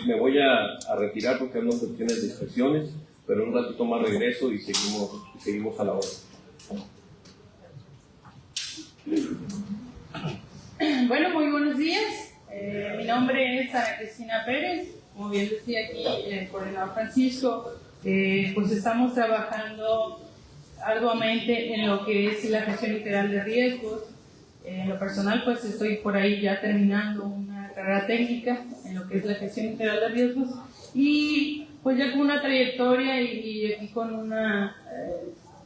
me voy a retirar porque ando en cuestiones de inspecciones, pero un ratito más regreso y seguimos a la hora. Bueno, muy buenos días. Mi nombre es Ana Cristina Pérez. Como bien decía aquí el coordinador Francisco, pues estamos trabajando arduamente en lo que es la gestión integral de riesgos. En lo personal, pues estoy por ahí ya terminando una carrera técnica en lo que es la gestión integral de riesgos y pues ya con una trayectoria y aquí con una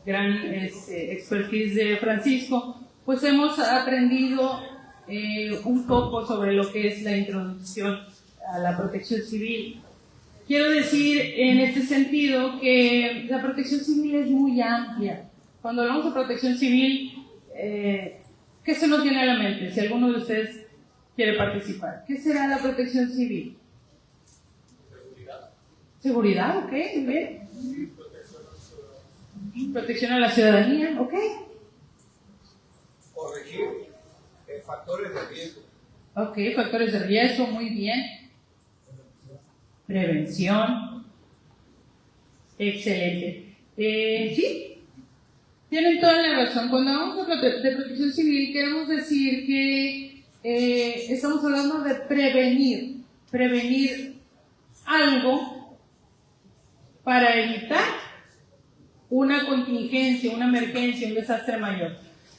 gran expertise de Francisco, pues hemos aprendido un poco sobre lo que es la introducción a la protección civil. Quiero decir en este sentido que la protección civil es muy amplia. Cuando hablamos de protección civil, ¿qué se nos viene a la mente? Si alguno de ustedes quiere participar. ¿Qué será la protección civil? Seguridad. Seguridad, ok, muy bien. Protección a la ciudadanía, ok. Corregir factores de riesgo. Ok, factores de riesgo, muy bien. Prevención. Excelente. Sí, tienen toda la razón. Cuando hablamos de protección civil, queremos decir que estamos hablando de prevenir algo para evitar una contingencia, una emergencia, un desastre mayor.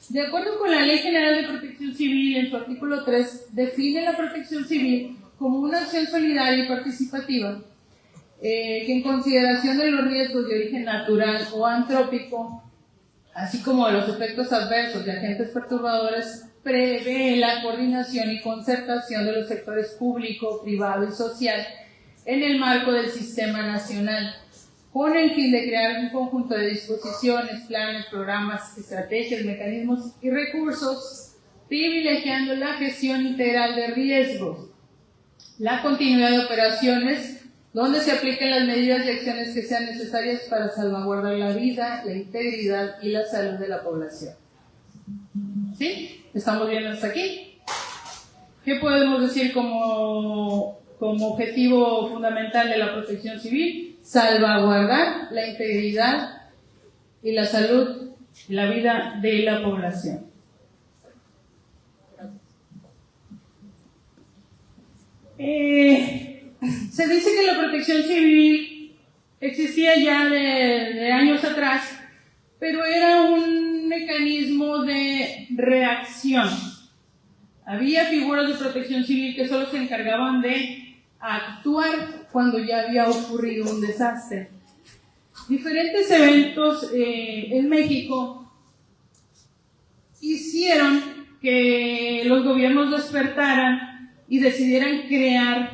De acuerdo con la Ley General de Protección Civil, en su artículo 3, define la protección civil como una acción solidaria y participativa que en consideración de los riesgos de origen natural o antrópico, así como de los efectos adversos de agentes perturbadores, prevé la coordinación y concertación de los sectores público, privado y social en el marco del sistema nacional, con el fin de crear un conjunto de disposiciones, planes, programas, estrategias, mecanismos y recursos, privilegiando la gestión integral de riesgos, la continuidad de operaciones, donde se apliquen las medidas y acciones que sean necesarias para salvaguardar la vida, la integridad y la salud de la población. ¿Sí? ¿Estamos bien hasta aquí? ¿Qué podemos decir como objetivo fundamental de la protección civil? Salvaguardar la integridad y la salud y la vida de la población. Se dice que la protección civil existía ya de años atrás, pero era un mecanismo de reacción. Había figuras de protección civil que solo se encargaban de actuar cuando ya había ocurrido un desastre. Diferentes eventos en México hicieron que los gobiernos despertaran y decidieran crear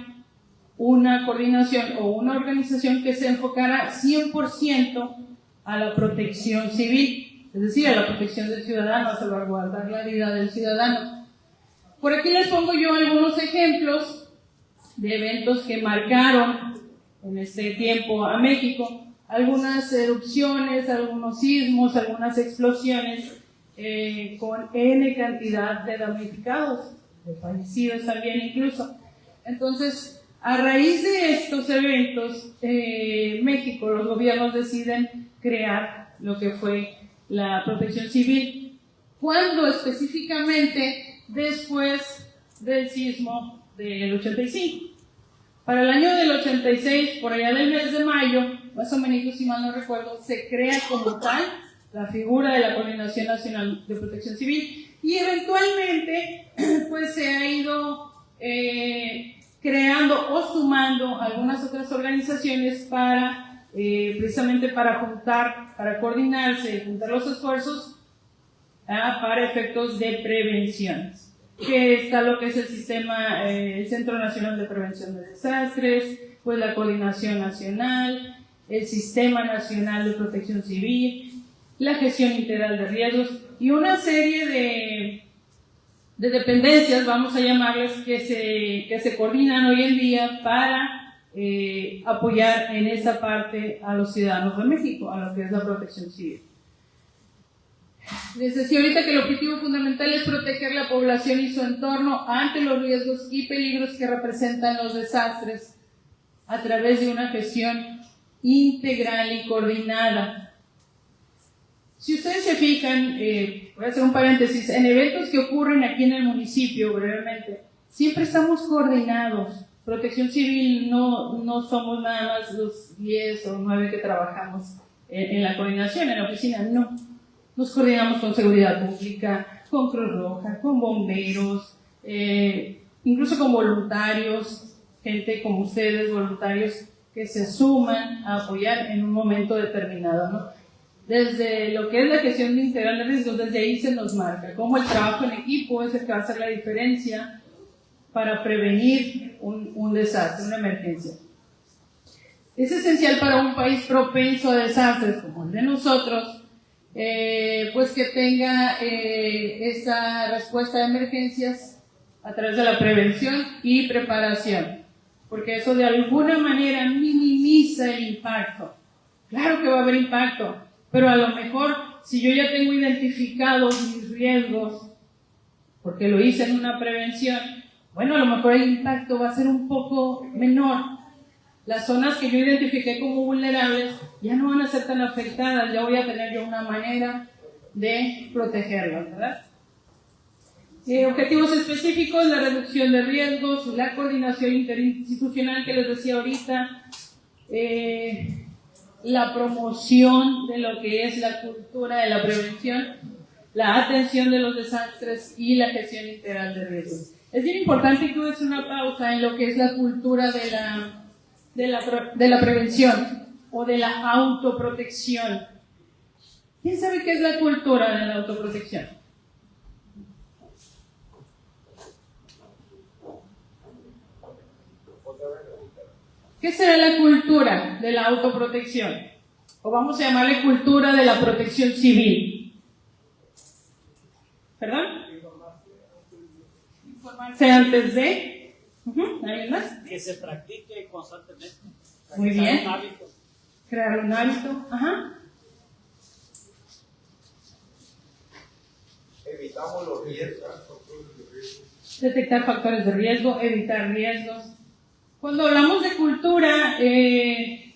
una coordinación o una organización que se enfocara 100% a la protección civil, es decir, a la protección del ciudadano, a salvaguardar la vida del ciudadano. Por aquí les pongo yo algunos ejemplos de eventos que marcaron en este tiempo a México, algunas erupciones, algunos sismos, algunas explosiones, con N cantidad de damnificados, de fallecidos también incluso. Entonces, a raíz de estos eventos, México, los gobiernos deciden crear lo que fue la protección civil, cuando específicamente después del sismo del 85. Para el año del 86, por allá del mes de mayo, más o menos, si mal no recuerdo, se crea como tal la figura de la Coordinación Nacional de Protección Civil y eventualmente pues se ha ido creando o sumando algunas otras organizaciones para precisamente para coordinarse, juntar los esfuerzos para efectos de prevención. Que está lo que es el sistema, el Centro Nacional de Prevención de Desastres, pues la Coordinación Nacional, el Sistema Nacional de Protección Civil, la Gestión Integral de Riesgos y una serie de dependencias, vamos a llamarles, que se coordinan hoy en día para apoyar en esa parte a los ciudadanos de México, a lo que es la protección civil. Les decía ahorita que el objetivo fundamental es proteger la población y su entorno ante los riesgos y peligros que representan los desastres a través de una gestión integral y coordinada. Si ustedes se fijan, voy a hacer un paréntesis, en eventos que ocurren aquí en el municipio, brevemente, siempre estamos coordinados. Protección Civil no somos nada más los 10 o 9 que trabajamos en la coordinación, en la oficina, no. Nos coordinamos con Seguridad Pública, con Cruz Roja, con bomberos, incluso con voluntarios, gente como ustedes, voluntarios que se suman a apoyar en un momento determinado, ¿no? Desde lo que es la gestión integral de riesgos, desde ahí se nos marca cómo el trabajo en equipo es el que va a hacer la diferencia para prevenir un desastre, una emergencia. Es esencial para un país propenso a desastres como el de nosotros, pues que tenga esa respuesta de emergencias a través de la prevención y preparación, porque eso de alguna manera minimiza el impacto. Claro que va a haber impacto, pero a lo mejor si yo ya tengo identificados mis riesgos, porque lo hice en una prevención, bueno, a lo mejor el impacto va a ser un poco menor. Las zonas que yo identifiqué como vulnerables ya no van a ser tan afectadas, ya voy a tener yo una manera de protegerlas, ¿verdad? Objetivos específicos, la reducción de riesgos, la coordinación interinstitucional que les decía ahorita, la promoción de lo que es la cultura de la prevención, la atención de los desastres y la gestión integral de riesgos. Es bien importante que hagas una pausa en lo que es la cultura de la prevención o de la autoprotección. ¿Quién sabe qué es la cultura de la autoprotección? ¿Qué será la cultura de la autoprotección? O vamos a llamarle cultura de la protección civil. ¿Perdón? Informarse antes de... ¿Alguien más? Que se practique constantemente. Muy bien. Un hábito. Crear un hábito. Ajá. Evitamos los riesgos. Detectar factores de riesgo, evitar riesgos. Cuando hablamos de cultura, de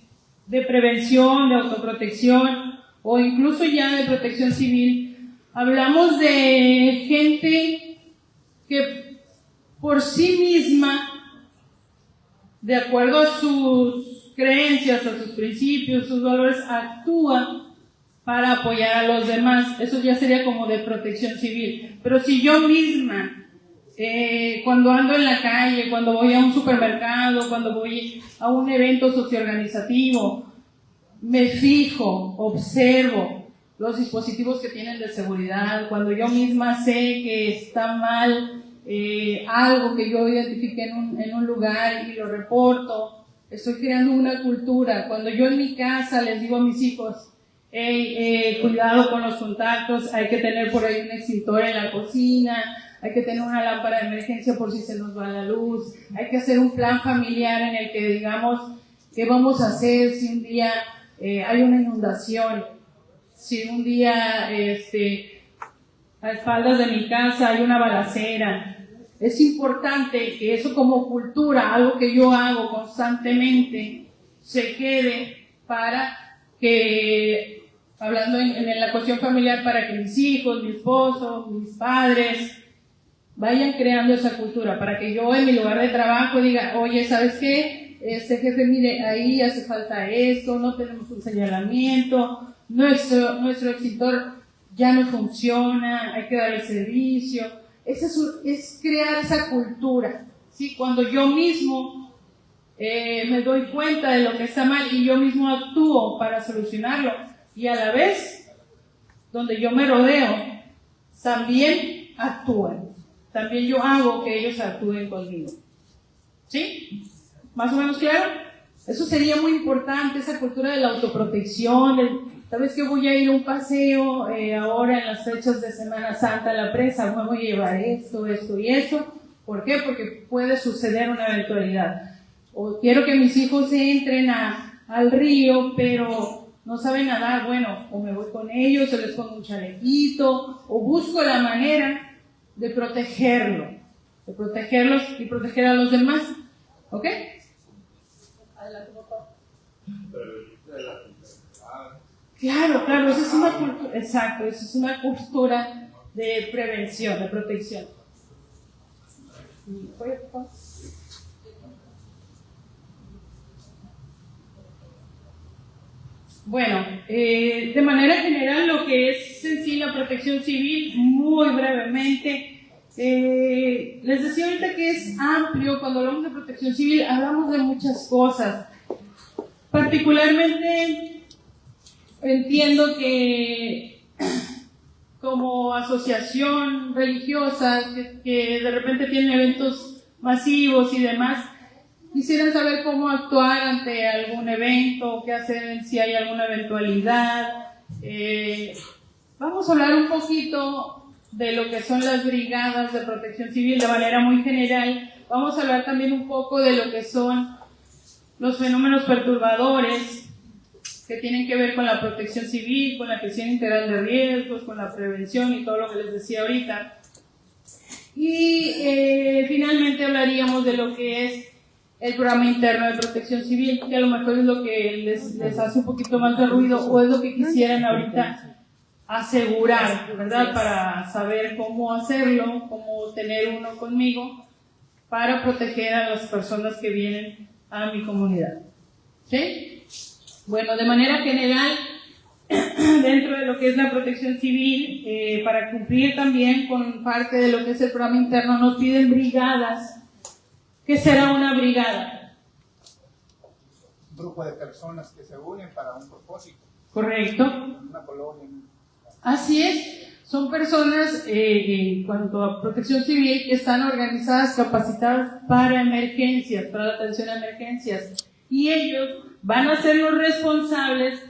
prevención, de autoprotección o incluso ya de protección civil, hablamos de gente que por sí misma, de acuerdo a sus creencias, a sus principios, sus valores, actúa para apoyar a los demás. Eso ya sería como de protección civil. Pero si yo misma, cuando ando en la calle, cuando voy a un supermercado, cuando voy a un evento socioorganizativo, me fijo, observo los dispositivos que tienen de seguridad, cuando yo misma sé que está mal algo que yo identifiqué en un lugar y lo reporto, estoy creando una cultura. Cuando yo en mi casa les digo a mis hijos, cuidado con los contactos, hay que tener por ahí un extintor en la cocina, hay que tener una lámpara de emergencia por si se nos va la luz, hay que hacer un plan familiar en el que digamos qué vamos a hacer si un día hay una inundación, si un día a espaldas de mi casa hay una balacera. Es importante que eso como cultura, algo que yo hago constantemente, se quede para que, hablando en la cuestión familiar, para que mis hijos, mi esposo, mis padres vayan creando esa cultura, para que yo en mi lugar de trabajo diga, oye, ¿sabes qué? Jefe, mire, ahí hace falta esto, no tenemos un señalamiento, nuestro extintor ya no funciona, hay que darle servicio. Es crear esa cultura, ¿sí? Cuando yo mismo me doy cuenta de lo que está mal y yo mismo actúo para solucionarlo, y a la vez, donde yo me rodeo, también actúan. También yo hago que ellos actúen conmigo. ¿Sí? ¿Más o menos claro? Eso sería muy importante, esa cultura de la autoprotección. Tal vez que voy a ir a un paseo ahora en las fechas de Semana Santa a la presa, me voy a llevar esto y eso. ¿Por qué? Porque puede suceder una eventualidad. O quiero que mis hijos entren al río, pero no saben nadar. Bueno, o me voy con ellos, o les pongo un chalequito, o busco la manera de protegerlos y proteger a los demás. ¿Ok? Claro, claro, eso es una cultura, exacto, eso es una cultura de prevención, de protección. Bueno, de manera general lo que es en sí la protección civil, muy brevemente, les decía ahorita que es amplio. Cuando hablamos de protección civil hablamos de muchas cosas. Particularmente entiendo que como asociación religiosa que de repente tiene eventos masivos y demás, quisieran saber cómo actuar ante algún evento, qué hacer si hay alguna eventualidad. Vamos a hablar un poquito de lo que son las brigadas de protección civil de manera muy general. Vamos a hablar también un poco de lo que son los fenómenos perturbadores que tienen que ver con la protección civil, con la gestión integral de riesgos, con la prevención y todo lo que les decía ahorita. Y finalmente hablaríamos de lo que es el programa interno de protección civil, que a lo mejor es lo que les hace un poquito más de ruido o es lo que quisieran ahorita asegurar, ¿verdad? Para saber cómo hacerlo, cómo tener uno conmigo para proteger a las personas que vienen a mi comunidad. ¿Sí? Bueno, de manera general, dentro de lo que es la protección civil, para cumplir también con parte de lo que es el programa interno, nos piden brigadas. ¿Qué será una brigada? Un grupo de personas que se unen para un propósito. Correcto. Una colonia. Así es. Son personas, en cuanto a protección civil, que están organizadas, capacitadas para emergencias, para la atención a emergencias. Y ellos van a ser los responsables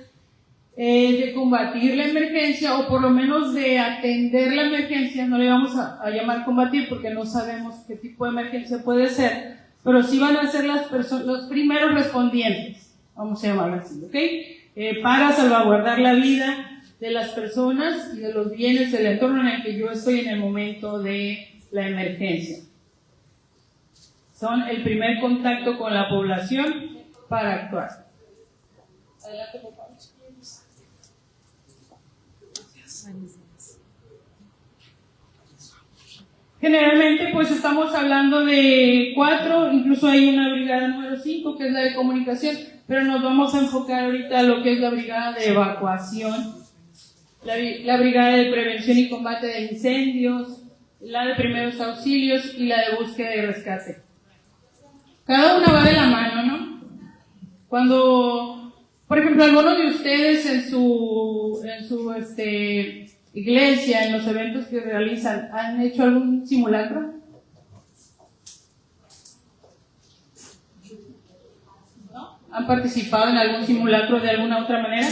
de combatir la emergencia, o por lo menos de atender la emergencia. No le vamos a llamar combatir porque no sabemos qué tipo de emergencia puede ser, pero sí van a ser los primeros respondientes, vamos a llamarlo así, ¿ok? Para salvaguardar la vida de las personas y de los bienes del entorno en el que yo estoy en el momento de la emergencia. Son el primer contacto con la población para actuar. Adelante, por favor. Generalmente pues estamos hablando de 4, incluso hay una brigada número 5 que es la de comunicación, pero nos vamos a enfocar ahorita a lo que es la brigada de evacuación, la brigada de prevención y combate de incendios, la de primeros auxilios y la de búsqueda y rescate. Cada una va de la mano, ¿no? Cuando, por ejemplo, algunos de ustedes en su iglesia, en los eventos que realizan, ¿han hecho algún simulacro? ¿No? ¿Han participado en algún simulacro de alguna otra manera?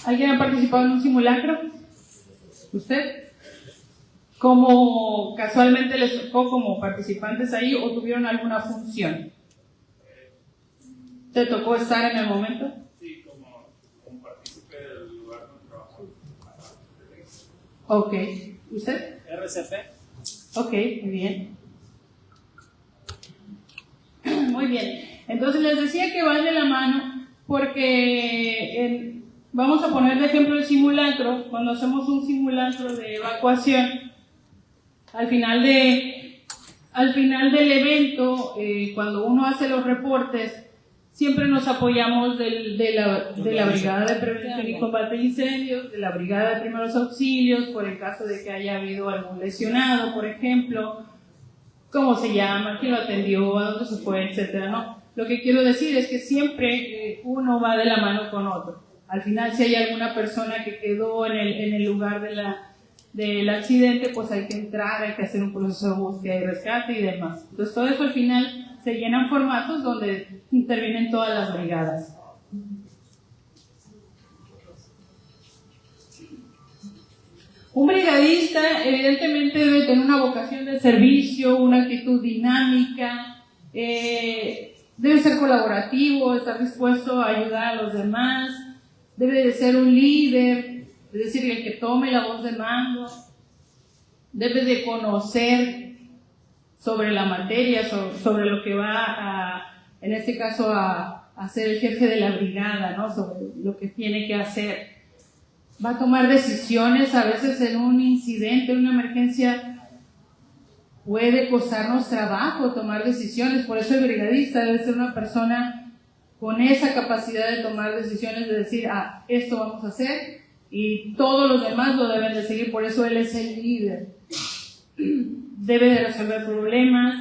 ¿Alguien ha participado en un simulacro? ¿Usted? ¿Cómo casualmente les tocó como participantes ahí o tuvieron alguna función? ¿Te tocó estar en el momento? Sí, como partícipe del lugar donde trabajo. Ok. ¿Usted? RCP. Ok, muy bien. Muy bien. Entonces les decía que van de la mano porque vamos a poner de ejemplo el simulacro. Cuando hacemos un simulacro de evacuación, al final del evento, cuando uno hace los reportes, siempre nos apoyamos de la Brigada de Prevención y Combate de Incendios, de la Brigada de Primeros Auxilios, por el caso de que haya habido algún lesionado, por ejemplo, cómo se llama, quién lo atendió, a dónde se fue, etcétera, ¿no? Lo que quiero decir es que siempre uno va de la mano con otro. Al final, si hay alguna persona que quedó en el lugar del accidente, pues hay que entrar, hay que hacer un proceso de búsqueda y rescate y demás. Entonces, todo eso al final se llenan formatos donde intervienen todas las brigadas. Un brigadista evidentemente debe tener una vocación de servicio, una actitud dinámica, debe ser colaborativo, estar dispuesto a ayudar a los demás, debe de ser un líder, es decir, el que tome la voz de mando. debe de conocer sobre la materia, sobre lo que va en este caso a ser el jefe de la brigada, ¿no? Sobre lo que tiene que hacer. Va a tomar decisiones, a veces en un incidente, en una emergencia, puede costarnos trabajo tomar decisiones. Por eso el brigadista debe ser una persona con esa capacidad de tomar decisiones, de decir, esto vamos a hacer, y todos los demás lo deben de seguir. Por eso él es el líder. Debe de resolver problemas,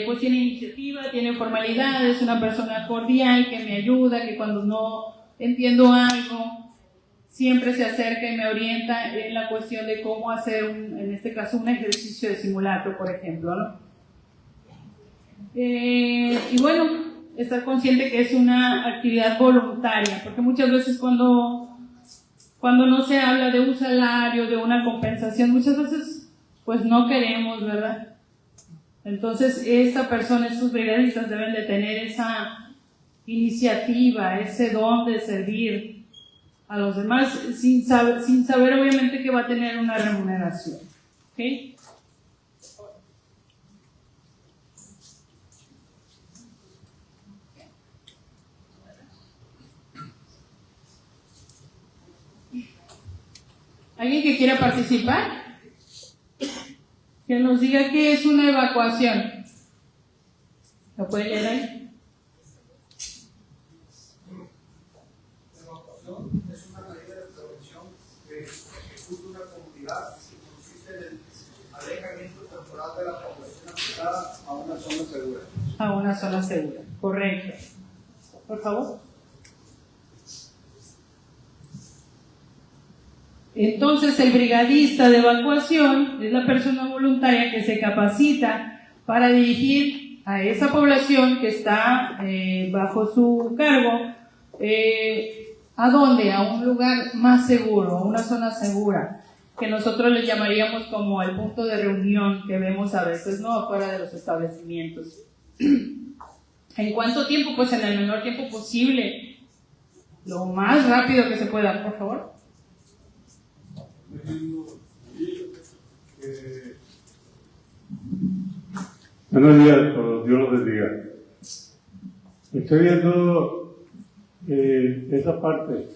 pues tiene iniciativa, tiene formalidad, es una persona cordial que me ayuda, que cuando no entiendo algo siempre se acerca y me orienta en la cuestión de cómo hacer, en este caso, un ejercicio de simulacro, por ejemplo, ¿no? Y bueno, estar consciente que es una actividad voluntaria, porque muchas veces cuando no se habla de un salario, de una compensación, muchas veces pues no queremos, ¿verdad? Entonces esta persona, estos brigadistas deben de tener esa iniciativa, ese don de servir a los demás sin saber obviamente que va a tener una remuneración. ¿Ok? ¿Alguien que quiera participar? Que nos diga qué es una evacuación. ¿Lo puede leer ahí? Evacuación es una medida de prevención que ejecuta una comunidad que consiste en el alejamiento temporal de la población afectada a una zona segura. A una zona segura, correcto. Por favor. Entonces el brigadista de evacuación es la persona voluntaria que se capacita para dirigir a esa población que está bajo su cargo. ¿A dónde? A un lugar más seguro, a una zona segura, que nosotros le llamaríamos como el punto de reunión que vemos a veces, ¿no? Afuera de los establecimientos. ¿En cuánto tiempo? Pues en el menor tiempo posible, lo más rápido que se pueda, por favor. Buenos días, Dios los bendiga. Estoy viendo esa parte.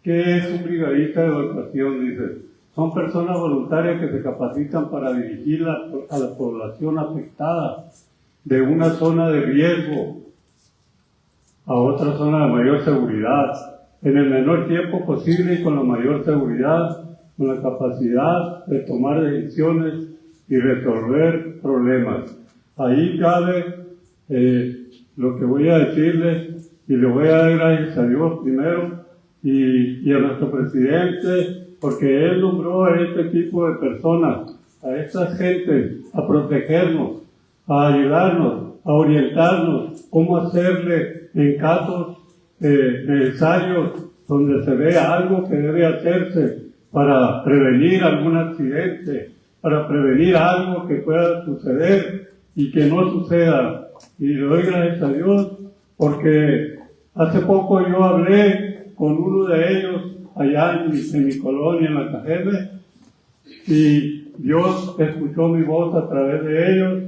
¿Qué es un brigadista de evacuación? Dice, son personas voluntarias que se capacitan para dirigir a la población afectada de una zona de riesgo a otra zona de mayor seguridad, en el menor tiempo posible y con la mayor seguridad, con la capacidad de tomar decisiones y resolver problemas. Ahí cabe lo que voy a decirles, y le voy a dar gracias a Dios primero y a nuestro presidente, porque él nombró a este tipo de personas, a estas gentes, a protegernos, a ayudarnos, a orientarnos cómo hacerle en casos necesarios donde se ve algo que debe hacerse para prevenir algún accidente, para prevenir algo que pueda suceder y que no suceda. Y le doy gracias a Dios porque hace poco yo hablé con uno de ellos allá en mi colonia, en la Cajeme, y Dios escuchó mi voz a través de ellos,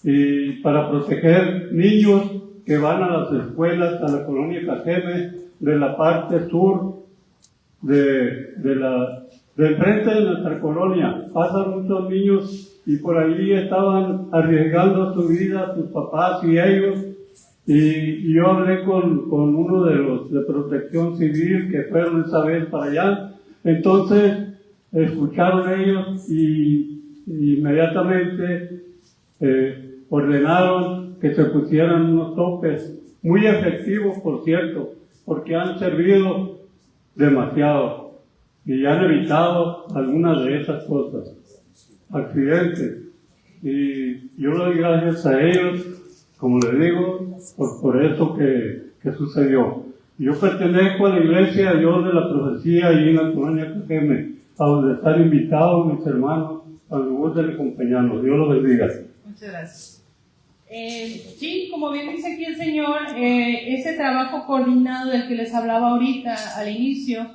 y para proteger niños que van a las escuelas, a la colonia Cajeme, de la parte sur de enfrente de nuestra colonia. Pasan muchos niños y por allí estaban arriesgando su vida, sus papás y ellos, y yo hablé con uno de los de Protección Civil que fueron esa vez para allá. Entonces escucharon ellos y inmediatamente ordenaron que se pusieran unos topes muy efectivos, por cierto, porque han servido demasiado y han evitado algunas de esas cosas, accidentes. Y yo le doy gracias a ellos, como les digo, por eso que sucedió. Yo pertenezco a la Iglesia de Dios de la Profecía ahí en la colonia Cajeme, a donde están invitados mis hermanos, cuando gusten acompañarnos. Dios los bendiga. Muchas gracias. Sí, como bien dice aquí el Señor, ese trabajo coordinado del que les hablaba ahorita al inicio,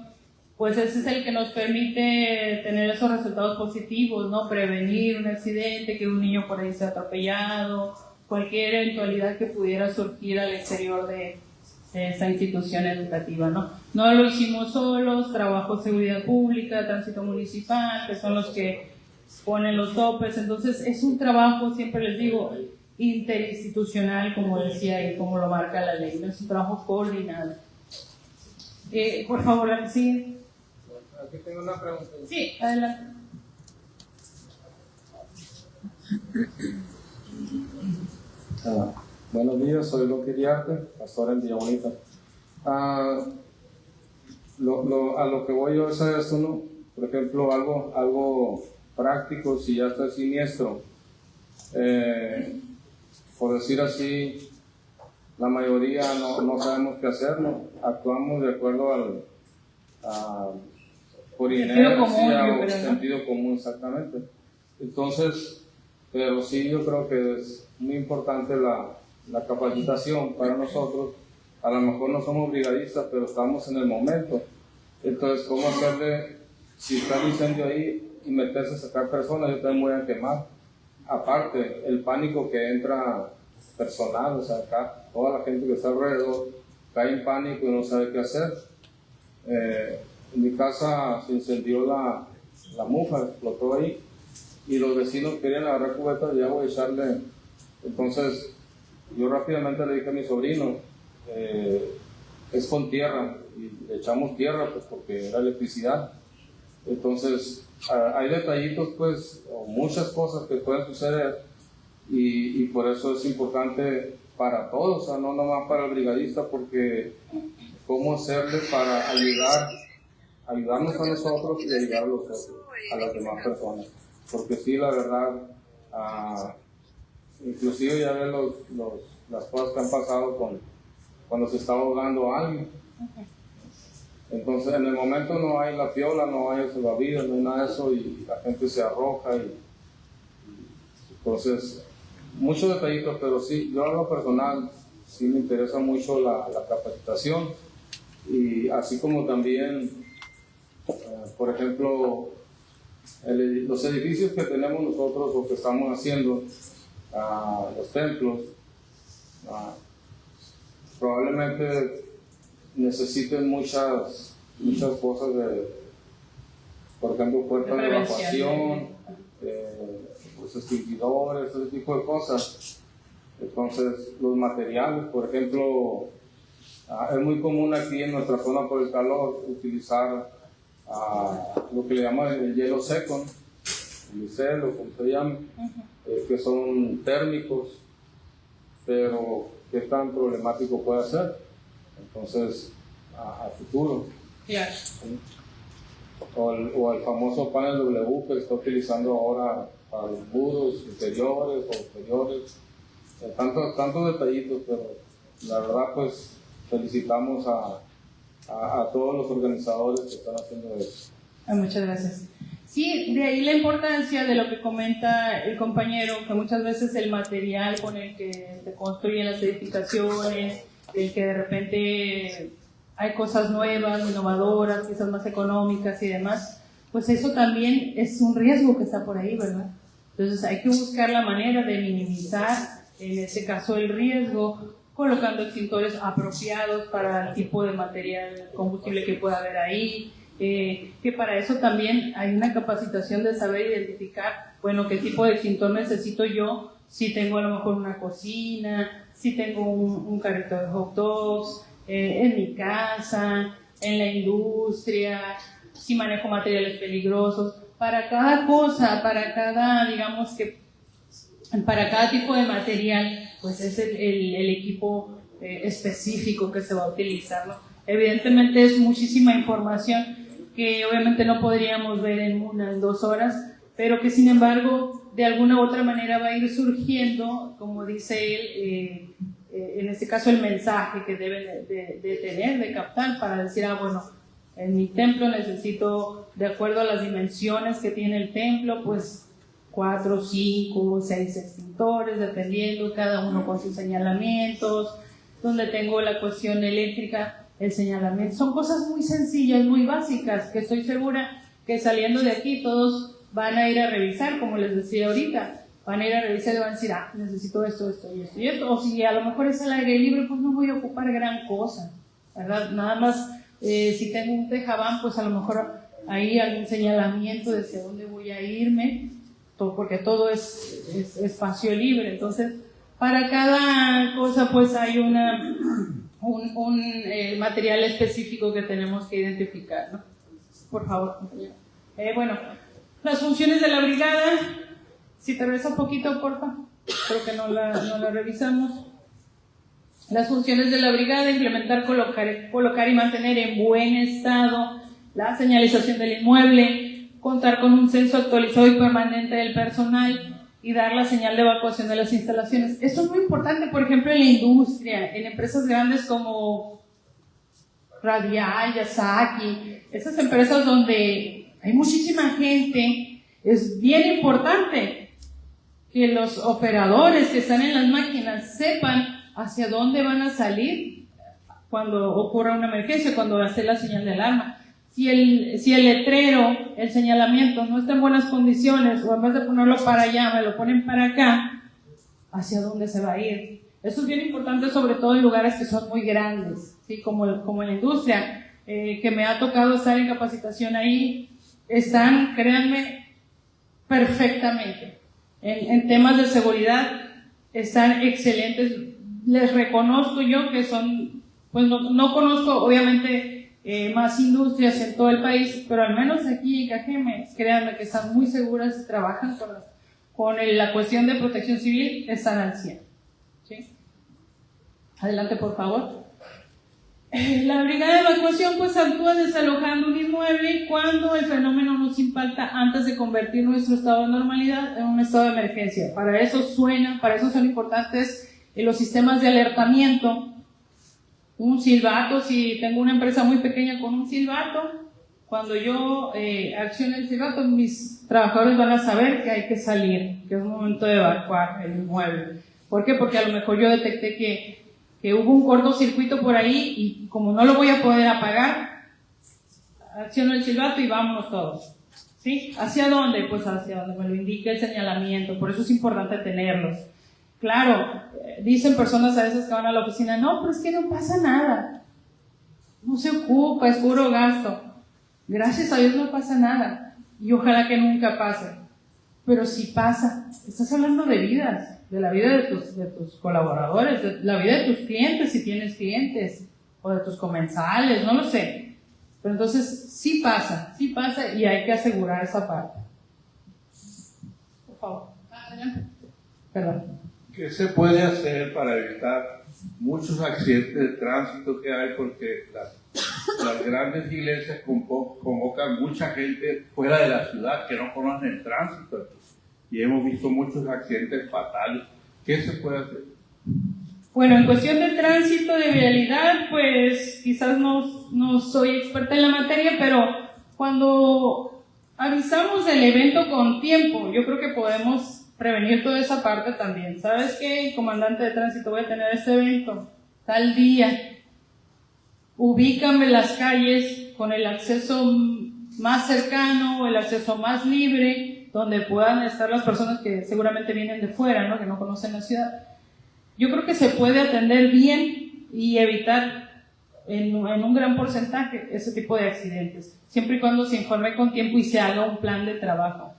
pues ese es el que nos permite tener esos resultados positivos, ¿no? Prevenir un accidente, que un niño por ahí sea atropellado, cualquier eventualidad que pudiera surgir al exterior de esa institución educativa, ¿no? No lo hicimos solos, trabajo seguridad pública, tránsito municipal, que son los que ponen los topes, entonces es un trabajo, siempre les digo, interinstitucional, como decía y como lo marca la ley, ¿no? Es un trabajo coordinado. Por favor, sí. Aquí tengo una pregunta. Sí, adelante. Buenos días, soy Loki Iriarte, pastor en Villa Bonita. A lo que voy yo es a esto, ¿no? Por ejemplo, algo práctico, si ya está siniestro, por decir así, la mayoría no sabemos qué hacer, ¿no? Actuamos de acuerdo por inercia o sentido común, exactamente. Entonces, pero sí, yo creo que es muy importante la capacitación para nosotros. A lo mejor no somos brigadistas, pero estamos en el momento. Entonces, ¿cómo hacerle, si está el incendio ahí y meterse a sacar personas, yo también voy a quemar? Aparte, el pánico que entra personal, o sea, acá, toda la gente que está alrededor cae en pánico y no sabe qué hacer. En mi casa se incendió la mufa, explotó ahí, y los vecinos querían agarrar cubetas de agua y echarle. Entonces, yo rápidamente le dije a mi sobrino, es con tierra, y le echamos tierra pues porque era electricidad. Entonces, hay detallitos pues, o muchas cosas que pueden suceder, y por eso es importante para todos, o sea, no nomás para el brigadista, porque cómo hacerle para ayudarnos a nosotros y ayudar a las demás personas. Porque sí, la verdad, inclusive ya ven las cosas que han pasado cuando se está ahogando a alguien. Entonces, en el momento no hay la piola, no hay el salvavidas, no hay nada de eso, y la gente se arroja. Entonces, muchos detallitos, pero sí, yo en lo personal, sí me interesa mucho la capacitación, y así como también, por ejemplo, los edificios que tenemos nosotros o que estamos haciendo, los templos, probablemente necesiten muchas cosas por ejemplo, puertas de evacuación, los extinguidores, ese tipo de cosas. Entonces, los materiales, por ejemplo, es muy común aquí en nuestra zona por el calor utilizar lo que le llaman el hielo seco, el licel, o como se llama, que son térmicos, pero qué tan problemático puede ser. Entonces, a futuro. Yeah. ¿Sí? O el famoso panel W que se está utilizando ahora para los muros interiores o exteriores. Tantos detallitos, pero la verdad, pues felicitamos a todos los organizadores que están haciendo eso. Muchas gracias. Sí, de ahí la importancia de lo que comenta el compañero, que muchas veces el material con el que se construyen las edificaciones, el que de repente hay cosas nuevas, innovadoras, quizás más económicas y demás, pues eso también es un riesgo que está por ahí, ¿verdad? Entonces hay que buscar la manera de minimizar, en este caso, el riesgo, colocando extintores apropiados para el tipo de material combustible que pueda haber ahí, que para eso también hay una capacitación de saber identificar, bueno, qué tipo de extintor necesito yo, si tengo a lo mejor una cocina, si tengo un carrito de hot dogs, en mi casa, en la industria, si manejo materiales peligrosos. Para cada cosa, para cada, digamos que, para cada tipo de material, pues es el equipo específico que se va a utilizar, ¿no? Evidentemente es muchísima información que obviamente no podríamos ver en 1 o 2 horas, pero que sin embargo de alguna u otra manera va a ir surgiendo, como dice él, en este caso el mensaje que deben de tener, de captar, para decir, bueno, en mi templo necesito, de acuerdo a las dimensiones que tiene el templo, pues 4, 5, 6 extintores, dependiendo, cada uno con sus señalamientos, donde tengo la cuestión eléctrica, el señalamiento. Son cosas muy sencillas, muy básicas, que estoy segura que saliendo de aquí todos van a ir a revisar, como les decía ahorita, van a ir a revisar y van a decir, necesito esto, esto y esto y esto, o si a lo mejor es al aire libre, pues no voy a ocupar gran cosa, ¿verdad? Nada más, si tengo un tejabán, pues a lo mejor ahí algún señalamiento de hacia dónde voy a irme, porque todo es espacio libre. Entonces, para cada cosa, pues hay un material específico que tenemos que identificar, ¿no? Por favor, compañero. Bueno, las funciones de la brigada, si te regresa un poquito, porfa, creo que no la revisamos. Las funciones de la brigada: implementar, colocar y mantener en buen estado la señalización del inmueble, contar con un censo actualizado y permanente del personal y dar la señal de evacuación de las instalaciones. Esto es muy importante, por ejemplo, en la industria, en empresas grandes como Radial, Yasaki, esas empresas donde hay muchísima gente. Es bien importante que los operadores que están en las máquinas sepan hacia dónde van a salir cuando ocurra una emergencia, cuando va a hacer la señal de alarma. Si el letrero, el señalamiento no está en buenas condiciones, o en vez de ponerlo para allá, me lo ponen para acá, ¿hacia dónde se va a ir? Eso es bien importante, sobre todo en lugares que son muy grandes, ¿sí? Como en la industria, que me ha tocado estar en capacitación ahí. Están, créanme, perfectamente. En temas de seguridad, están excelentes. Les reconozco yo que son, pues no conozco, obviamente, más industrias en todo el país, pero al menos aquí en Cajeme, créanme que están muy seguras y trabajan con la cuestión de protección civil, están al 100. ¿Sí? Adelante, por favor. La brigada de evacuación pues actúa desalojando un inmueble cuando el fenómeno nos impacta antes de convertir nuestro estado de normalidad en un estado de emergencia. Para eso son importantes los sistemas de alertamiento. Un silbato, si tengo una empresa muy pequeña con un silbato, cuando yo accione el silbato, mis trabajadores van a saber que hay que salir, que es un momento de evacuar el inmueble. ¿Por qué? Porque a lo mejor yo detecté que hubo un cortocircuito por ahí y como no lo voy a poder apagar, acciono el silbato y vámonos todos. ¿Sí? ¿Hacia dónde? Pues hacia donde me lo indique el señalamiento. Por eso es importante tenerlos. Claro, dicen personas a veces que van a la oficina, no, pero es que no pasa nada, no se ocupa, es puro gasto. Gracias a Dios no pasa nada y ojalá que nunca pase, pero si pasa, estás hablando de vidas, de la vida de tus colaboradores, de la vida de tus clientes, si tienes clientes, o de tus comensales, no lo sé, pero entonces sí pasa y hay que asegurar esa parte. Por favor, adelante. Perdón. ¿Qué se puede hacer para evitar muchos accidentes de tránsito que hay? Porque las grandes iglesias convocan mucha gente fuera de la ciudad que no conocen el tránsito y hemos visto muchos accidentes fatales. ¿Qué se puede hacer? Bueno, en cuestión de tránsito, de vialidad, pues quizás no soy experta en la materia, pero cuando avisamos del evento con tiempo, yo creo que podemos prevenir toda esa parte también. ¿Sabes qué? Comandante de tránsito, voy a tener este evento tal día. Ubícame las calles con el acceso más cercano o el acceso más libre, donde puedan estar las personas que seguramente vienen de fuera, ¿no? Que no conocen la ciudad. Yo creo que se puede atender bien y evitar en un gran porcentaje ese tipo de accidentes, siempre y cuando se informe con tiempo y se haga un plan de trabajo.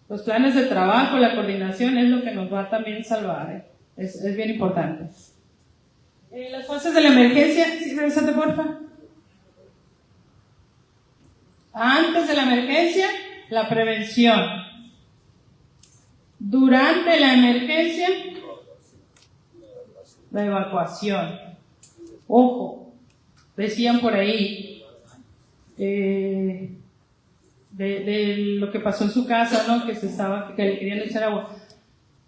Los planes de trabajo, la coordinación es lo que nos va a también salvar, es bien importante. Las fases de la emergencia, ¿sí? Regresate, porfa. Antes de la emergencia, la prevención. Durante la emergencia, la evacuación. Ojo, decían por ahí, de lo que pasó en su casa, ¿no? Que le querían echar agua.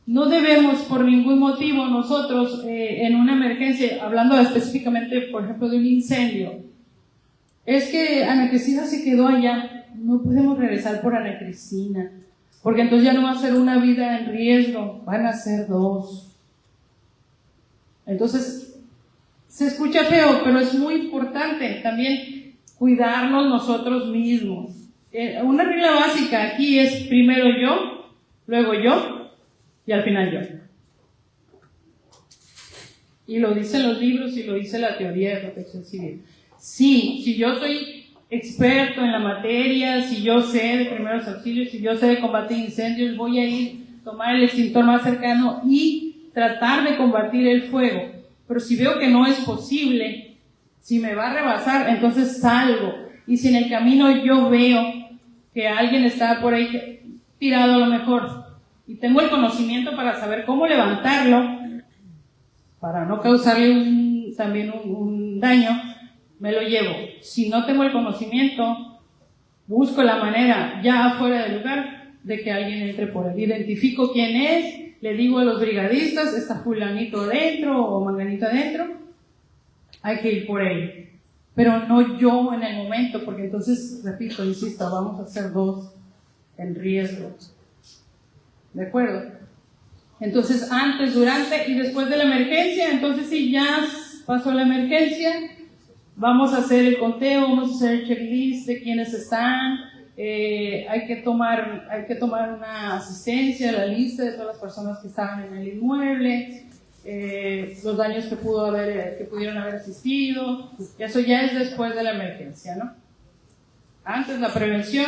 No debemos por ningún motivo nosotros en una emergencia, hablando específicamente por ejemplo de un incendio, es que Ana Cristina se quedó allá, no podemos regresar por Ana Cristina, porque entonces ya no va a ser una vida en riesgo, van a ser 2. Entonces Se escucha feo, pero es muy importante también cuidarnos nosotros mismos. Una regla básica aquí es primero yo, luego yo y al final yo. Y lo dicen los libros y lo dice la teoría de protección civil. Sí, si yo soy experto en la materia, si yo sé de primeros auxilios, si yo sé de combatir incendios, voy a ir a tomar el extintor más cercano y tratar de combatir el fuego. Pero si veo que no es posible, si me va a rebasar, entonces salgo. Y si en el camino yo veo que alguien está por ahí tirado a lo mejor y tengo el conocimiento para saber cómo levantarlo, para no causarle también un daño, me lo llevo. Si no tengo el conocimiento, busco la manera ya afuera del lugar de que alguien entre por él. Identifico quién es, le digo a los brigadistas, está fulanito dentro o manganito adentro, hay que ir por él. Pero no yo en el momento, porque entonces, repito, insisto, vamos a ser dos en riesgo. ¿De acuerdo? Entonces, antes, durante y después de la emergencia, entonces si ya pasó la emergencia, vamos a hacer el conteo, vamos a hacer el checklist de quiénes están, hay que tomar una asistencia, la lista de todas las personas que estaban en el inmueble, los daños que pudieron haber asistido, eso ya es después de la emergencia, ¿no? Antes la prevención,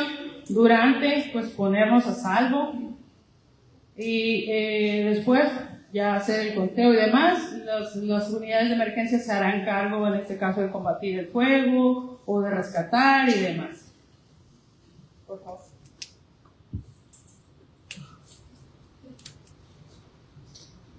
durante, pues ponernos a salvo, y después ya hacer el conteo y demás. Las unidades de emergencia se harán cargo, en este caso, de combatir el fuego o de rescatar y demás. Por favor.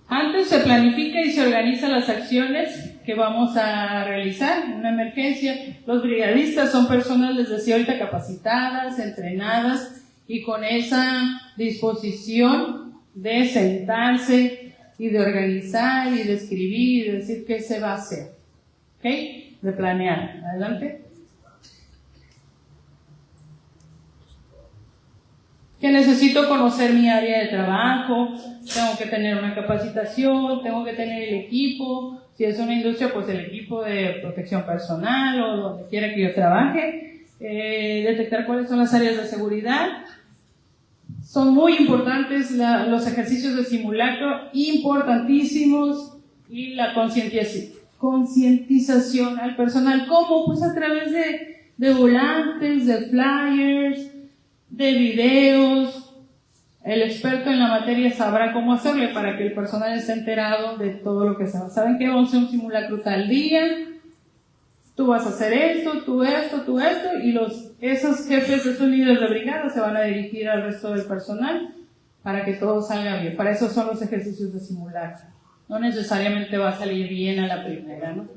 Antes se planifica y se organizan las acciones que vamos a realizar en una emergencia. Los brigadistas son personas, les decía ahorita, capacitadas, entrenadas y con esa disposición de sentarse y de organizar y de escribir y de decir qué se va a hacer, ¿ok? De planear. Adelante. Que necesito conocer mi área de trabajo, tengo que tener una capacitación, tengo que tener el equipo, si es una industria, pues el equipo de protección personal o donde quiera que yo trabaje, detectar cuáles son las áreas de seguridad. Son muy importantes los ejercicios de simulacro, importantísimos, y la concientización al personal. ¿Cómo? Pues a través de volantes, de flyers, de videos. El experto en la materia sabrá cómo hacerle para que el personal esté enterado de todo lo que se va. ¿Saben qué? Vamos a hacer un simulacro tal día, tú vas a hacer esto, tú esto, y esos jefes de esos líderes de brigada se van a dirigir al resto del personal para que todo salga bien. Para eso son los ejercicios de simulacro. No necesariamente va a salir bien a la primera, ¿no?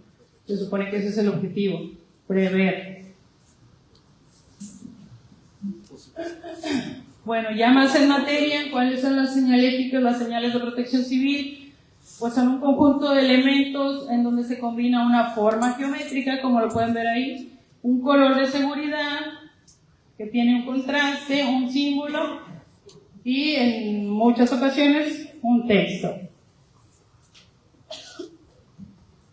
Se supone que ese es el objetivo, prever. Bueno, ya más en materia, ¿cuáles son las señaléticas, las señales de protección civil? Pues son un conjunto de elementos en donde se combina una forma geométrica, como lo pueden ver ahí, un color de seguridad que tiene un contraste, un símbolo y en muchas ocasiones un texto.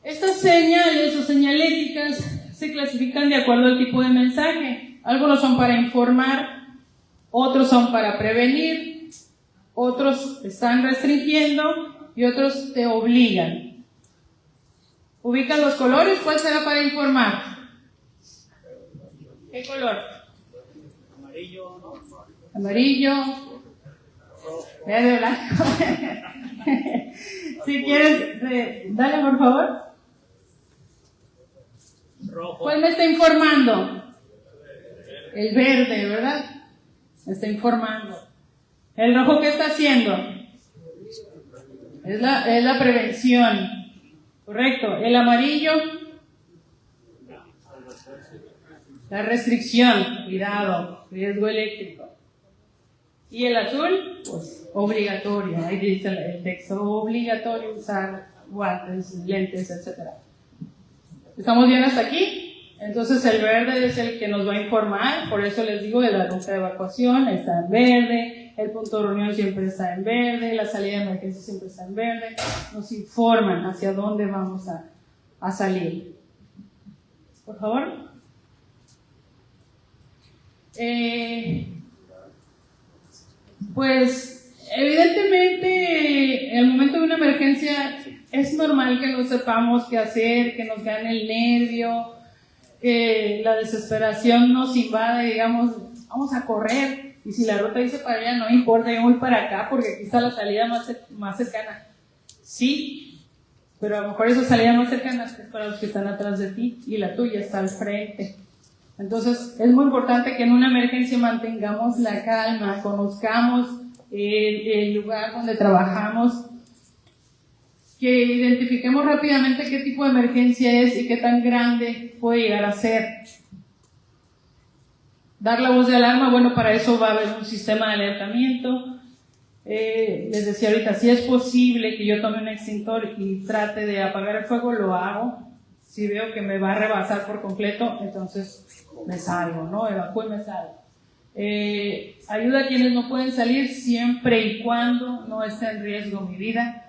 Estas señales o señaléticas se clasifican de acuerdo al tipo de mensaje. Algunos son para informar, otros son para prevenir, otros están restringiendo y otros te obligan. ¿Ubican los colores? ¿Cuál será para informar? ¿Qué color? Amarillo, no. Amarillo, verde, blanco. Si quieres, dale por favor. Rojo. ¿Cuál me está informando? El verde, ¿verdad? Me está informando. ¿El rojo qué está haciendo? Es la prevención. Correcto. ¿El amarillo? La restricción. Cuidado. Riesgo eléctrico. ¿Y el azul? Pues obligatorio. Ahí dice el texto. Obligatorio usar guantes, lentes, etc. ¿Estamos bien hasta aquí? Entonces el verde es el que nos va a informar, por eso les digo de la ruta de evacuación, está en verde, el punto de reunión siempre está en verde, la salida de emergencia siempre está en verde, nos informan hacia dónde vamos a salir. Por favor. Pues evidentemente en el momento de una emergencia es normal que no sepamos qué hacer, que nos gane el nervio, que la desesperación nos invade, digamos, vamos a correr, y si la ruta dice para allá, no importa, yo voy para acá porque aquí está la salida más cercana. Sí, pero a lo mejor esa salida más cercana es para los que están atrás de ti y la tuya está al frente. Entonces es muy importante que en una emergencia mantengamos la calma, conozcamos el lugar donde trabajamos, que identifiquemos rápidamente qué tipo de emergencia es y qué tan grande puede llegar a ser. Dar la voz de alarma, bueno, para eso va a haber un sistema de alertamiento. Les decía ahorita, si es posible que yo tome un extintor y trate de apagar el fuego, lo hago. Si veo que me va a rebasar por completo, entonces me salgo, ¿no? Evacúo y me salgo. Ayuda a quienes no pueden salir siempre y cuando no esté en riesgo mi vida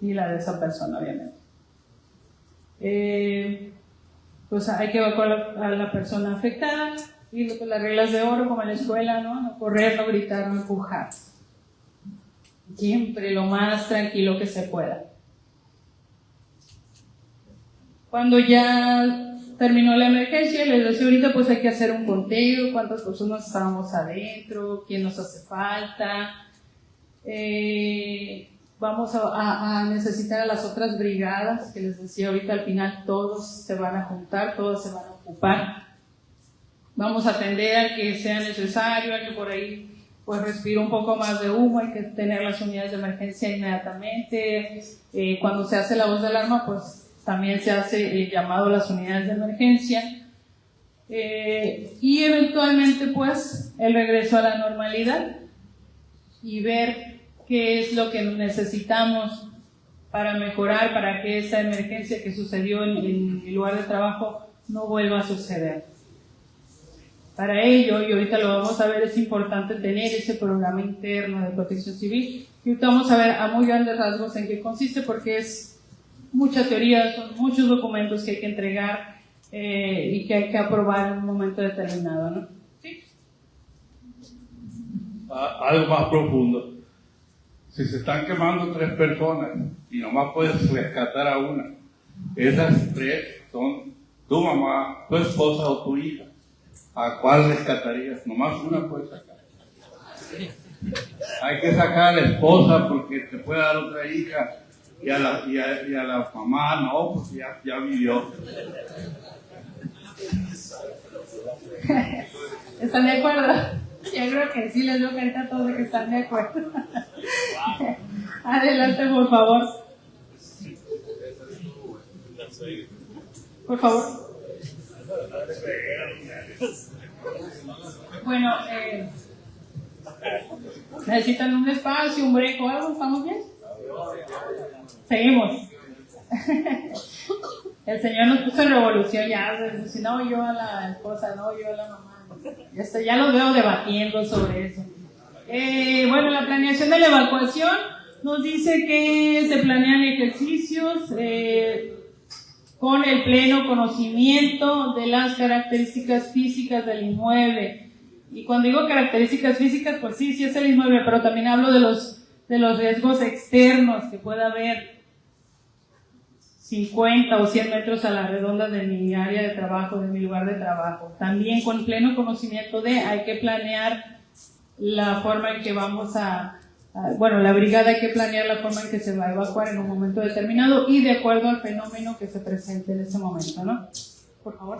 ni la de esa persona, obviamente. Pues hay que evacuar a la persona afectada y las reglas de oro, como en la escuela, ¿no? No correr, no gritar, no empujar. Siempre lo más tranquilo que se pueda. Cuando ya terminó la emergencia, les decía ahorita, pues hay que hacer un conteo, cuántas personas estábamos adentro, quién nos hace falta. Vamos a necesitar a las otras brigadas, que les decía ahorita, al final todos se van a juntar, todos se van a ocupar. Vamos a atender al que sea necesario, al que por ahí pues respira un poco más de humo, hay que tener las unidades de emergencia inmediatamente. Cuando se hace la voz de alarma, pues también se hace llamado a las unidades de emergencia. Y eventualmente pues el regreso a la normalidad y ver qué es lo que necesitamos para mejorar, para que esa emergencia que sucedió en mi lugar de trabajo no vuelva a suceder. Para ello, y ahorita lo vamos a ver, es importante tener ese programa interno de protección civil. Y ahorita vamos a ver a muy grandes rasgos en qué consiste, porque es mucha teoría, son muchos documentos que hay que entregar y que hay que aprobar en un momento determinado, ¿no? ¿Sí? Algo más profundo. Si se están quemando 3 personas y nomás puedes rescatar a una, esas 3 son tu mamá, tu esposa o tu hija. ¿A cuál rescatarías? Nomás una puedes sacar. Hay que sacar a la esposa porque te puede dar otra hija y a la mamá no, porque ya vivió. ¿Están de acuerdo? Yo creo que sí, les veo carita a todos de que están de acuerdo. Adelante, por favor. Por favor. Bueno, ¿necesitan un espacio, un break o algo? ¿Estamos bien? Seguimos. El Señor nos puso en revolución ya. Si no, yo a la esposa, no, yo a la mamá. Ya los veo debatiendo sobre eso. Bueno, la planeación de la evacuación nos dice que se planean ejercicios con el pleno conocimiento de las características físicas del inmueble. Y cuando digo características físicas, pues sí es el inmueble, pero también hablo de los riesgos externos que pueda haber 50 o 100 metros a la redonda de mi área de trabajo, de mi lugar de trabajo. También con pleno conocimiento hay que planear la forma en que vamos la brigada hay que planear la forma en que se va a evacuar en un momento determinado y de acuerdo al fenómeno que se presente en ese momento, ¿no? Por favor.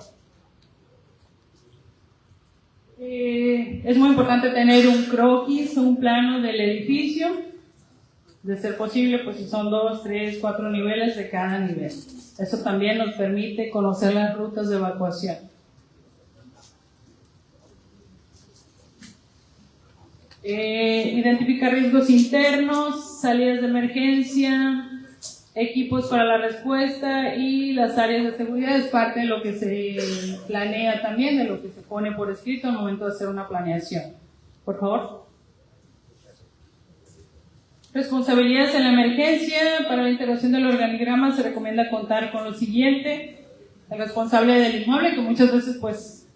Es muy importante tener un croquis, un plano del edificio, de ser posible, pues si son 2, 3, 4 niveles de cada nivel. Eso también nos permite conocer las rutas de evacuación. Identificar riesgos internos, salidas de emergencia, equipos para la respuesta y las áreas de seguridad es parte de lo que se planea también, de lo que se pone por escrito al momento de hacer una planeación. Por favor. Responsabilidades en la emergencia. Para la integración del organigrama se recomienda contar con lo siguiente: el responsable del inmueble, que muchas veces, pues,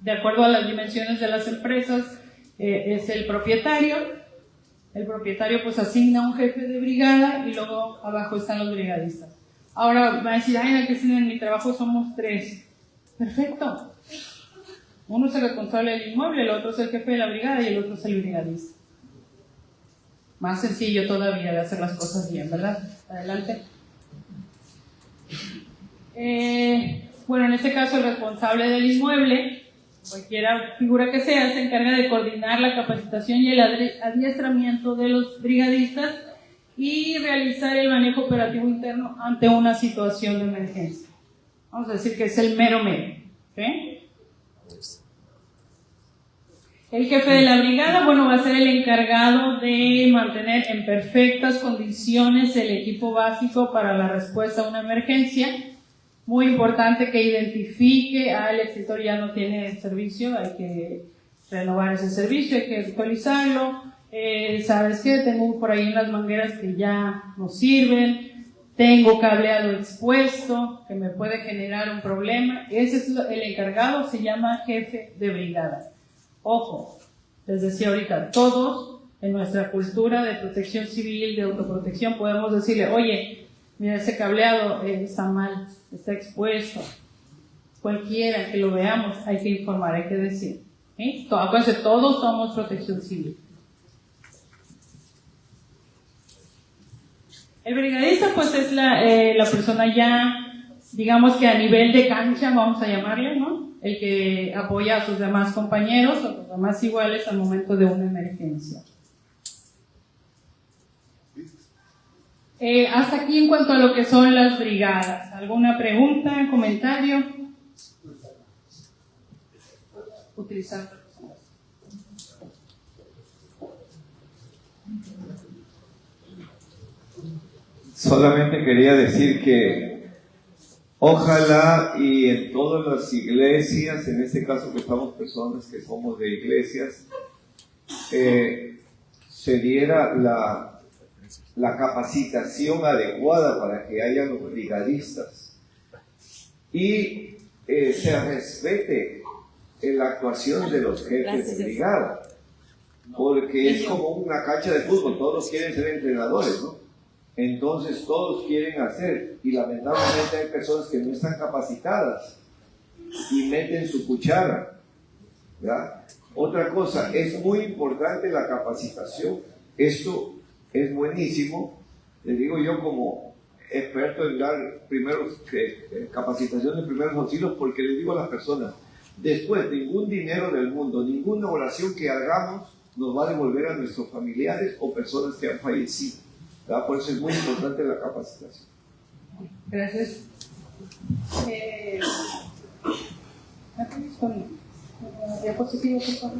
de acuerdo a las dimensiones de las empresas, es el propietario. El propietario, pues, asigna un jefe de brigada y luego abajo están los brigadistas. Ahora va a decir, ay, que en mi trabajo somos 3. Perfecto. Uno es el responsable del inmueble, el otro es el jefe de la brigada y el otro es el brigadista. Más sencillo todavía de hacer las cosas bien, ¿verdad? Adelante. Bueno, en este caso el responsable del inmueble, cualquiera figura que sea, se encarga de coordinar la capacitación y el adiestramiento de los brigadistas y realizar el manejo operativo interno ante una situación de emergencia. Vamos a decir que es el mero mero. ¿Okay? El jefe de la brigada, bueno, va a ser el encargado de mantener en perfectas condiciones el equipo básico para la respuesta a una emergencia. Muy importante que identifique, el extintor ya no tiene servicio, hay que renovar ese servicio, hay que actualizarlo. ¿Sabes qué? Tengo por ahí unas mangueras que ya no sirven, tengo cableado expuesto que me puede generar un problema. Ese es el encargado, se llama jefe de brigada. Ojo, les decía ahorita, todos en nuestra cultura de protección civil, de autoprotección, podemos decirle, oye, mira, ese cableado está mal, está expuesto. Cualquiera que lo veamos, hay que informar, hay que decir. Acuérdense, todos somos protección civil. El brigadista, pues, es la persona ya, digamos que a nivel de cancha, vamos a llamarle, ¿no? El que apoya a sus demás compañeros o a los demás iguales al momento de una emergencia. Hasta aquí en cuanto a lo que son las brigadas. ¿Alguna pregunta, comentario? Utilizar. Solamente quería decir que ojalá y en todas las iglesias, en este caso que estamos personas que somos de iglesias, se diera la capacitación adecuada para que haya los brigadistas y se respete la actuación de los jefes de brigada, porque es como una cancha de fútbol, todos quieren ser entrenadores, ¿no? Entonces todos quieren hacer, y lamentablemente hay personas que no están capacitadas y meten su cuchara, ¿verdad? Otra cosa, es muy importante la capacitación. Esto es buenísimo, les digo yo como experto en dar capacitación de primeros auxilios, porque les digo a las personas, después ningún dinero del mundo, ninguna oración que hagamos nos va a devolver a nuestros familiares o personas que han fallecido, ¿verdad? Por eso es muy importante la capacitación. Gracias. Con diapositiva, por favor.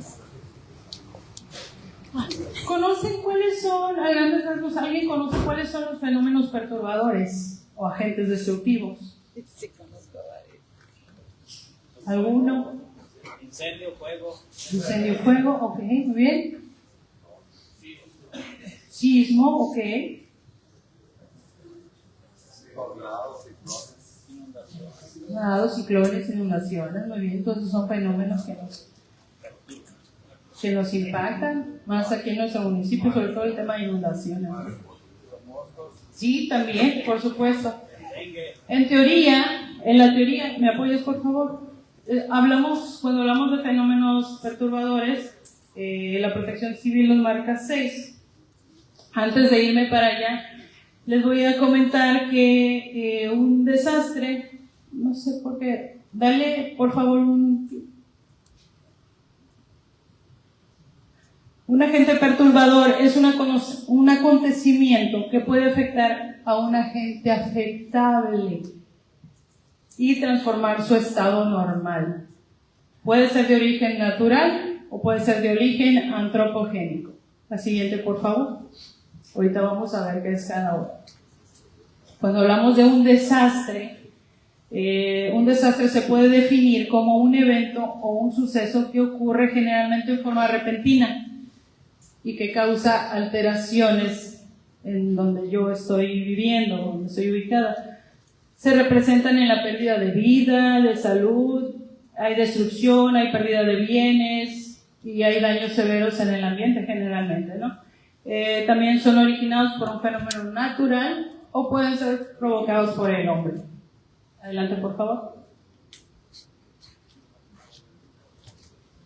¿Conocen cuáles son, a grandes rasgos, alguien conoce cuáles son los fenómenos perturbadores o agentes destructivos? Sí, conozco varios. ¿Alguno? Incendio, fuego. Incendio, fuego, ok, muy bien. Sismo, ok. Tornados, ciclones, inundaciones, muy bien. Entonces son fenómenos que nos impactan más aquí en nuestro municipio, sobre todo el tema de inundaciones. Sí, también, por supuesto. En la teoría, ¿me apoyas por favor? Cuando hablamos de fenómenos perturbadores, la protección civil nos marca 6. Antes de irme para allá, les voy a comentar que un desastre, no sé por qué, dale por favor un agente perturbador es un acontecimiento que puede afectar a un agente afectable y transformar su estado normal. Puede ser de origen natural o puede ser de origen antropogénico. La siguiente, por favor. Ahorita vamos a ver qué es cada uno. Cuando hablamos de un desastre se puede definir como un evento o un suceso que ocurre generalmente en forma repentina y que causa alteraciones en donde yo estoy viviendo, donde estoy ubicada, se representan en la pérdida de vida, de salud, hay destrucción, hay pérdida de bienes y hay daños severos en el ambiente generalmente, ¿no? También son originados por un fenómeno natural o pueden ser provocados por el hombre. Adelante, por favor.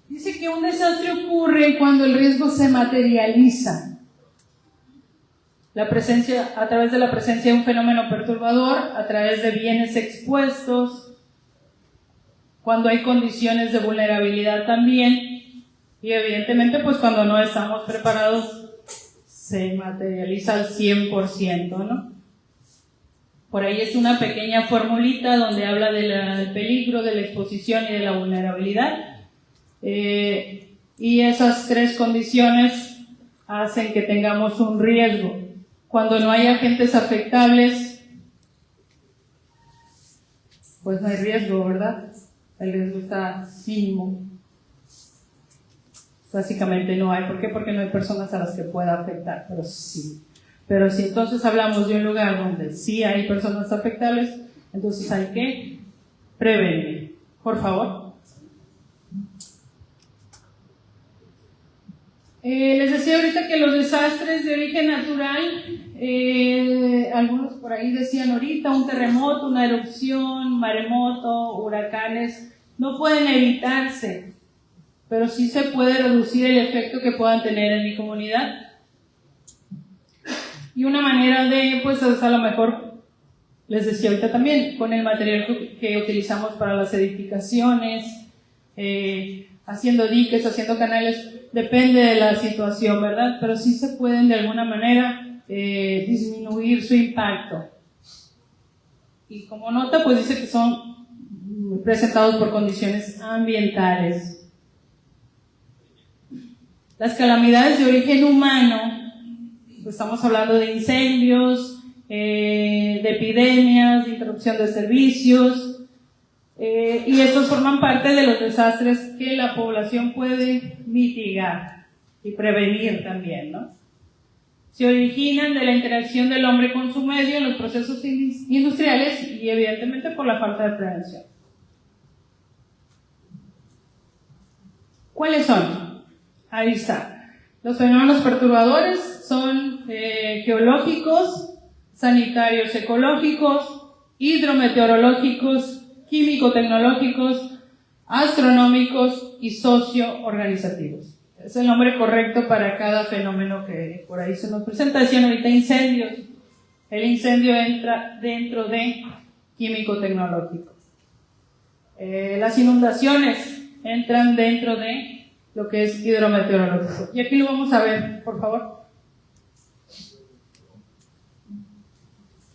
Dice que un desastre ocurre cuando el riesgo se materializa. A través de la presencia de un fenómeno perturbador, a través de bienes expuestos, cuando hay condiciones de vulnerabilidad también, y evidentemente pues cuando no estamos preparados se materializa al 100%, ¿no? Por ahí es una pequeña formulita donde habla del peligro, de la exposición y de la vulnerabilidad. Y esas tres condiciones hacen que tengamos un riesgo. Cuando no hay agentes afectables, pues no hay riesgo, ¿verdad? El riesgo está mínimo. Básicamente no hay. ¿Por qué? Porque no hay personas a las que pueda afectar, pero sí. Pero si entonces hablamos de un lugar donde sí hay personas afectables, entonces hay que prevenir. Por favor. Les decía ahorita que los desastres de origen natural, algunos por ahí decían ahorita, un terremoto, una erupción, maremoto, huracanes, no pueden evitarse, pero sí se puede reducir el efecto que puedan tener en mi comunidad. Y una manera de, pues a lo mejor, les decía ahorita también, con el material que utilizamos para las edificaciones, haciendo diques, haciendo canales, depende de la situación, ¿verdad? Pero sí se pueden de alguna manera disminuir su impacto. Y como nota, pues dice que son presentados por condiciones ambientales. Las calamidades de origen humano, pues estamos hablando de incendios, de epidemias, de interrupción de servicios, y estos forman parte de los desastres que la población puede mitigar y prevenir también, ¿no? Se originan de la interacción del hombre con su medio en los procesos industriales y evidentemente por la falta de prevención. ¿Cuáles son? Ahí está. Los fenómenos perturbadores son geológicos, sanitarios ecológicos, hidrometeorológicos, químico-tecnológicos, astronómicos y socio-organizativos. Es el nombre correcto para cada fenómeno que por ahí se nos presenta. Decían ahorita incendios. El incendio entra dentro de químico-tecnológico. Las inundaciones entran dentro de lo que es hidrometeorológico. Y aquí lo vamos a ver, por favor.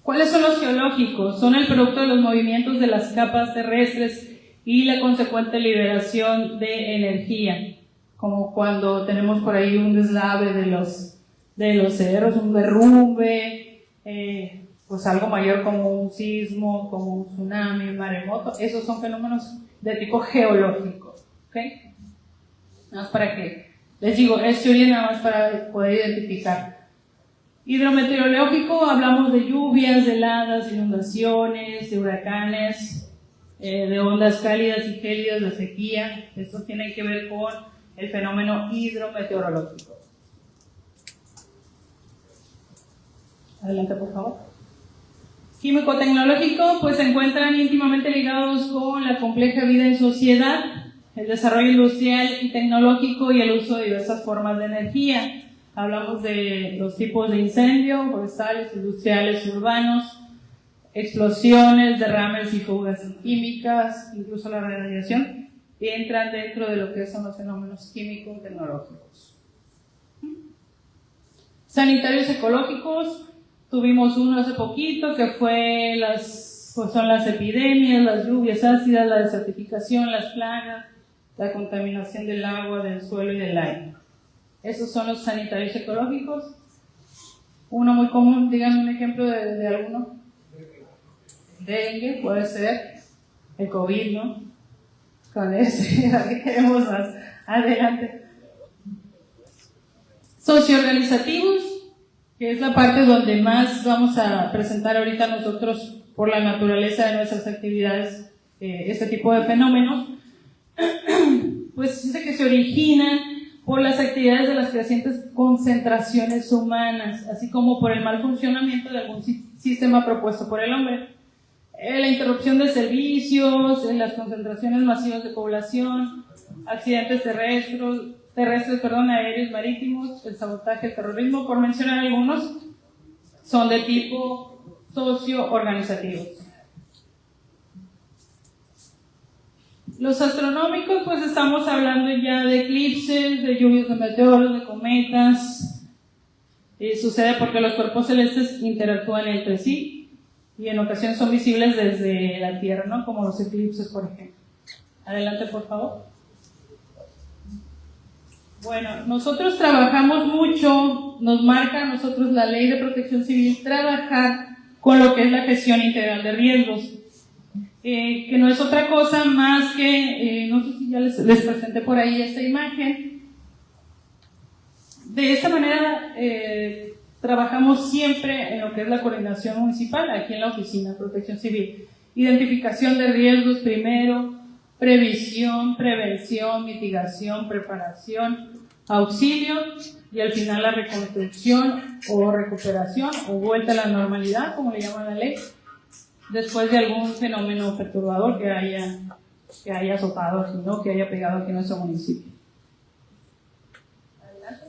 ¿Cuáles son los geológicos? Son el producto de los movimientos de las capas terrestres y la consecuente liberación de energía, como cuando tenemos por ahí un deslave de los cerros, un derrumbe, pues algo mayor como un sismo, como un tsunami, un maremoto. Esos son fenómenos de tipo geológico, ¿ok? Nada más para que, les digo, es teoría nada más para poder identificar. Hidrometeorológico, hablamos de lluvias, de heladas, de inundaciones, de huracanes, de ondas cálidas y gélidas, de sequía. Esto tiene que ver con el fenómeno hidrometeorológico. Adelante, por favor. Químico-tecnológico, pues se encuentran íntimamente ligados con la compleja vida en sociedad, el desarrollo industrial y tecnológico y el uso de diversas formas de energía. Hablamos de los tipos de incendio, forestales, industriales, urbanos, explosiones, derrames y fugas químicas, incluso la radiación, que entran dentro de lo que son los fenómenos químico-tecnológicos. Sanitarios ecológicos, tuvimos uno hace poquito que fue son las epidemias, las lluvias ácidas, la desertificación, las plagas, la contaminación del agua, del suelo y del aire. Esos son los sanitarios ecológicos. Uno muy común, díganme un ejemplo de alguno. Dengue, puede ser. El COVID, ¿no? Con ese, ¿qué queremos más? Adelante. Socioorganizativos, que es la parte donde más vamos a presentar ahorita nosotros por la naturaleza de nuestras actividades, este tipo de fenómenos, pues dice que se originan por las actividades de las crecientes concentraciones humanas, así como por el mal funcionamiento de algún sistema propuesto por el hombre. La interrupción de servicios, las concentraciones masivas de población, accidentes terrestres, aéreos, marítimos, el sabotaje, el terrorismo, por mencionar algunos, son de tipo socio-organizativo. Los astronómicos, pues estamos hablando ya de eclipses, de lluvias de meteoros, de cometas. Sucede porque los cuerpos celestes interactúan entre sí y en ocasiones son visibles desde la Tierra, ¿no? Como los eclipses, por ejemplo. Adelante, por favor. Bueno, nosotros trabajamos mucho, nos marca a nosotros la Ley de Protección Civil trabajar con lo que es la gestión integral de riesgos. Que no es otra cosa más que, no sé si ya les presenté por ahí esta imagen. De esta manera trabajamos siempre en lo que es la coordinación municipal, aquí en la Oficina de Protección Civil. Identificación de riesgos primero, previsión, prevención, mitigación, preparación, auxilio y al final la reconstrucción o recuperación o vuelta a la normalidad, como le llama la ley, después de algún fenómeno perturbador que haya azotado aquí, ¿no? Que haya pegado aquí en nuestro municipio. Adelante.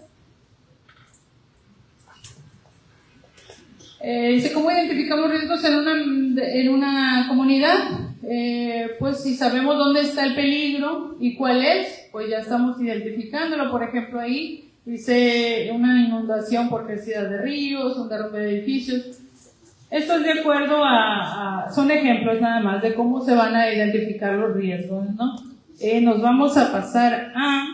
Dice, ¿cómo identificamos riesgos en una comunidad? Pues si sabemos dónde está el peligro y cuál es, pues ya estamos identificándolo. Por ejemplo, ahí dice una inundación por crecida de ríos, un derrumbe de edificios. Esto es de acuerdo son ejemplos nada más de cómo se van a identificar los riesgos, ¿no? Nos vamos a pasar a...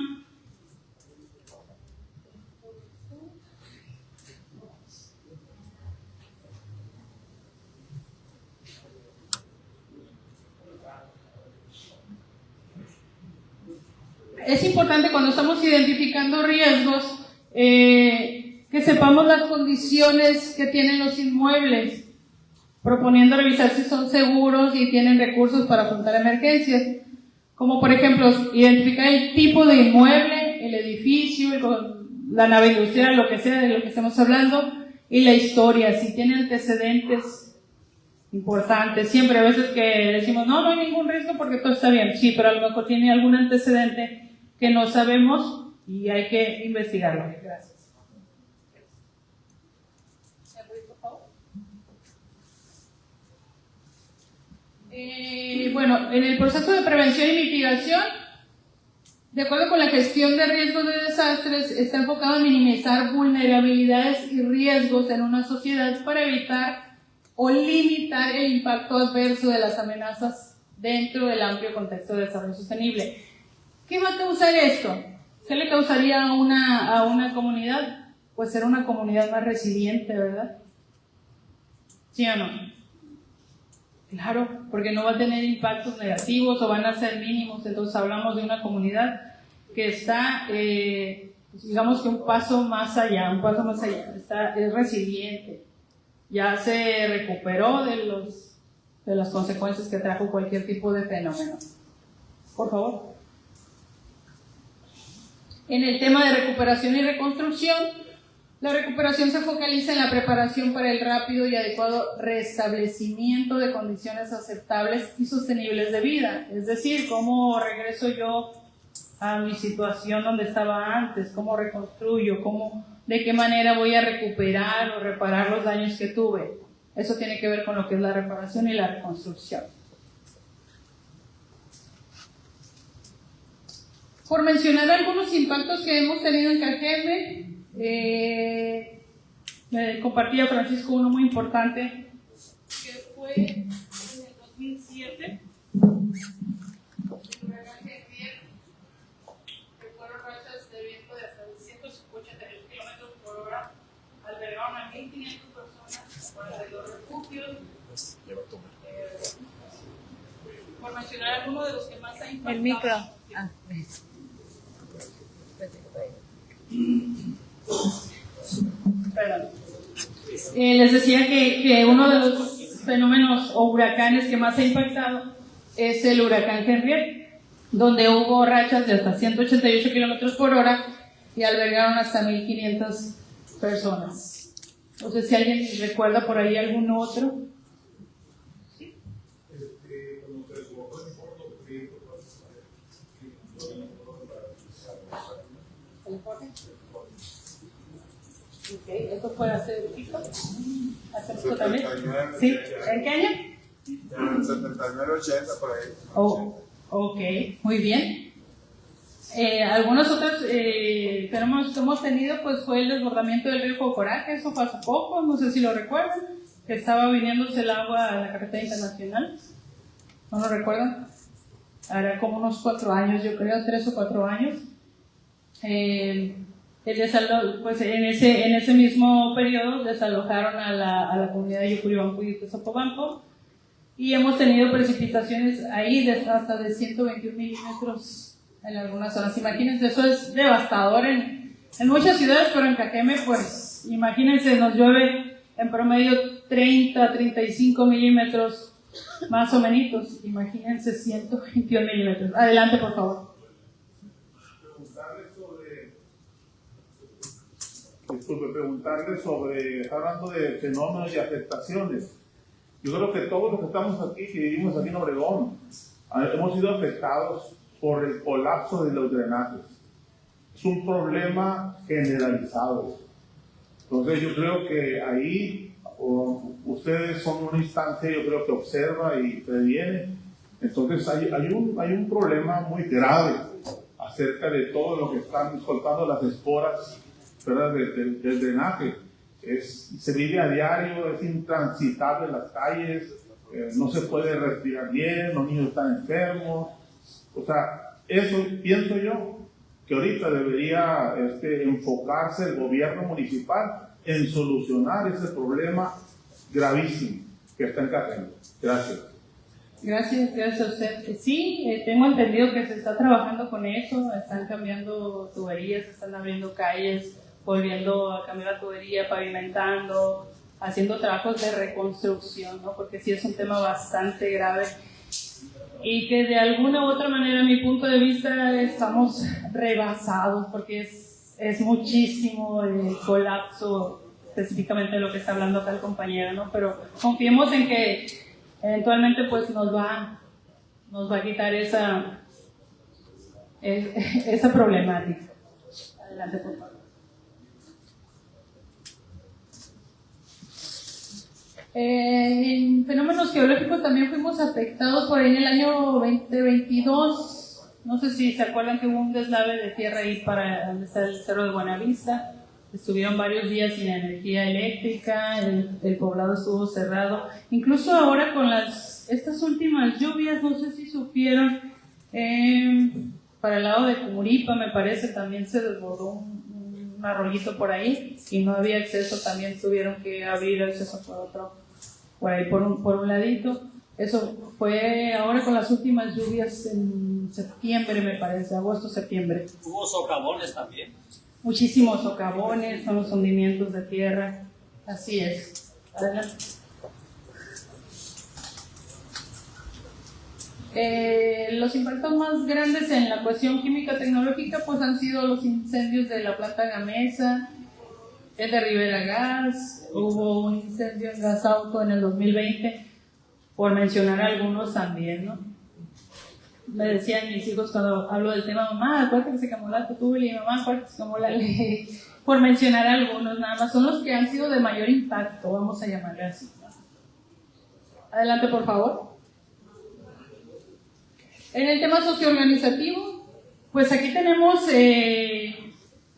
Es importante cuando estamos identificando riesgos que sepamos las condiciones que tienen los inmuebles, proponiendo revisar si son seguros y tienen recursos para afrontar emergencias, como por ejemplo identificar el tipo de inmueble, el edificio, la nave industrial, lo que sea de lo que estemos hablando, y la historia, si tiene antecedentes importantes. Siempre a veces que decimos no hay ningún riesgo porque todo está bien, sí, pero a lo mejor tiene algún antecedente que no sabemos y hay que investigarlo. Gracias. Bueno, en el proceso de prevención y mitigación, de acuerdo con la gestión de riesgos de desastres, está enfocado a minimizar vulnerabilidades y riesgos en una sociedad para evitar o limitar el impacto adverso de las amenazas dentro del amplio contexto de desarrollo sostenible. ¿Qué va a causar esto? ¿Qué le causaría a una comunidad? Pues ser una comunidad más resiliente, ¿verdad? ¿Sí o no? Claro, porque no va a tener impactos negativos o van a ser mínimos. Entonces hablamos de una comunidad que está, digamos que un paso más allá, es resiliente. Ya se recuperó de las consecuencias que trajo cualquier tipo de fenómeno. Por favor. En el tema de recuperación y reconstrucción, la recuperación se focaliza en la preparación para el rápido y adecuado restablecimiento de condiciones aceptables y sostenibles de vida. Es decir, cómo regreso yo a mi situación donde estaba antes, cómo reconstruyo, de qué manera voy a recuperar o reparar los daños que tuve. Eso tiene que ver con lo que es la reparación y la reconstrucción. Por mencionar algunos impactos que hemos tenido en Cajeme, me compartía Francisco uno muy importante, que fue en el 2007, el huracán Henriette, que fueron rachas de viento de hasta 182 kilómetros por hora, albergaron a 1.500 personas fuera de los refugios. Por mencionar algunos de los que más ha impactado. El micro. Perdón. Les decía que uno de los fenómenos o huracanes que más ha impactado es el huracán Henriette, donde hubo rachas de hasta 188 kilómetros por hora y albergaron hasta 1.500 personas. No sé si alguien recuerda por ahí algún otro. Ok, ¿esto fue hace poquito? ¿Hace poco también? ¿Sí? ¿En qué año? En 79, 80 por ahí. Oh, ok, muy bien. Algunos otros fenómenos que hemos tenido pues fue el desbordamiento del río Cocoraje, eso fue hace poco, no sé si lo recuerdan, que estaba viniéndose el agua a la carretera internacional. ¿No lo recuerdan? Hará como unos 4 años, yo creo, 3 o 4 años. Pues en ese mismo periodo desalojaron a la comunidad de Yocuribampo y Tezopobampo, y hemos tenido precipitaciones ahí de hasta de 121 milímetros en algunas zonas. Imagínense, eso es devastador en muchas ciudades, pero en Cajeme, pues imagínense, nos llueve en promedio 30, 35 milímetros más o menos. Imagínense 121 milímetros. Adelante, por favor. Preguntarle sobre, está hablando de fenómenos y afectaciones. Yo creo que todos los que estamos aquí, que vivimos aquí en Obregón, hemos sido afectados por el colapso de los drenajes. Es un problema generalizado. Entonces yo creo que ahí ustedes son una instancia, yo creo que observa y previene. Entonces hay un problema muy grave acerca de todo lo que están soltando las esporas, ¿verdad?, del drenaje. Se vive a diario, es intransitable las calles, no se puede respirar bien, los niños están enfermos. O sea, eso pienso yo que ahorita debería enfocarse el gobierno municipal en solucionar ese problema gravísimo que está en Cajeme. Gracias. Gracias a usted. Sí, tengo entendido que se está trabajando con eso, están cambiando tuberías, están abriendo calles, volviendo a cambiar la tubería, pavimentando, haciendo trabajos de reconstrucción, ¿no? Porque sí es un tema bastante grave y que de alguna u otra manera, a mi punto de vista, estamos rebasados porque es muchísimo el colapso, específicamente de lo que está hablando acá el compañero, ¿no? Pero confiemos en que eventualmente pues nos va a quitar esa problemática. Adelante, por favor. En fenómenos geológicos también fuimos afectados por ahí en el año 2022. No sé si se acuerdan que hubo un deslave de tierra ahí para donde está el Cerro de Buenavista. Estuvieron varios días sin energía eléctrica, el poblado estuvo cerrado. Incluso ahora con estas últimas lluvias, no sé si supieron, para el lado de Cumuripa me parece también se desbordó un arroyito por ahí y no había acceso, también tuvieron que abrir acceso por ahí por un ladito. Eso fue ahora con las últimas lluvias en septiembre, me parece, agosto, septiembre. Hubo socavones también. Muchísimos socavones, son los hundimientos de tierra, así es. Adelante. Los impactos más grandes en la cuestión química tecnológica pues han sido los incendios de la planta Gamesa, el de Rivera Gas, hubo un incendio en Gas Auto en el 2020, por mencionar algunos también, ¿no? Me decían mis hijos cuando hablo del tema, mamá, acuérdate que se quemó la tutula, y mamá, acuérdate que se quemó la ley, por mencionar algunos nada más, son los que han sido de mayor impacto, vamos a llamarle así, ¿no? Adelante, por favor. En el tema socioorganizativo, pues aquí tenemos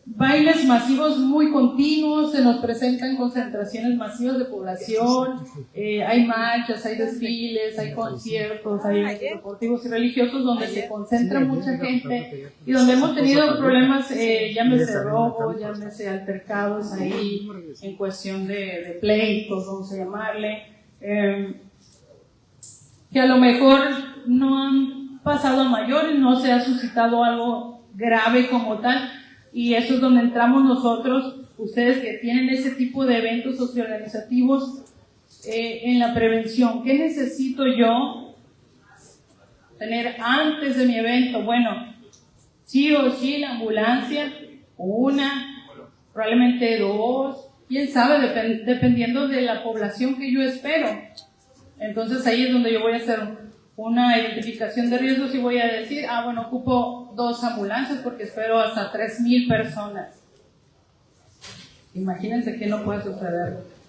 bailes masivos muy continuos, se nos presentan concentraciones masivas de población, hay marchas, hay desfiles, hay conciertos, hay eventos deportivos y religiosos donde se concentra mucha gente y donde hemos tenido problemas, llámese robos, llámese altercados ahí en cuestión de pleitos, vamos a llamarle, que a lo mejor no han pasado a mayores, no se ha suscitado algo grave como tal, y eso es donde entramos nosotros, ustedes que tienen ese tipo de eventos socioorganizativos, en la prevención. ¿Qué necesito yo tener antes de mi evento? Bueno, sí o sí la ambulancia, una, probablemente dos, quién sabe, dependiendo de la población que yo espero. Entonces ahí es donde yo voy a hacer una identificación de riesgos y voy a decir, bueno, ocupo 2 ambulancias porque espero hasta 3,000 personas. Imagínense que no puede suceder.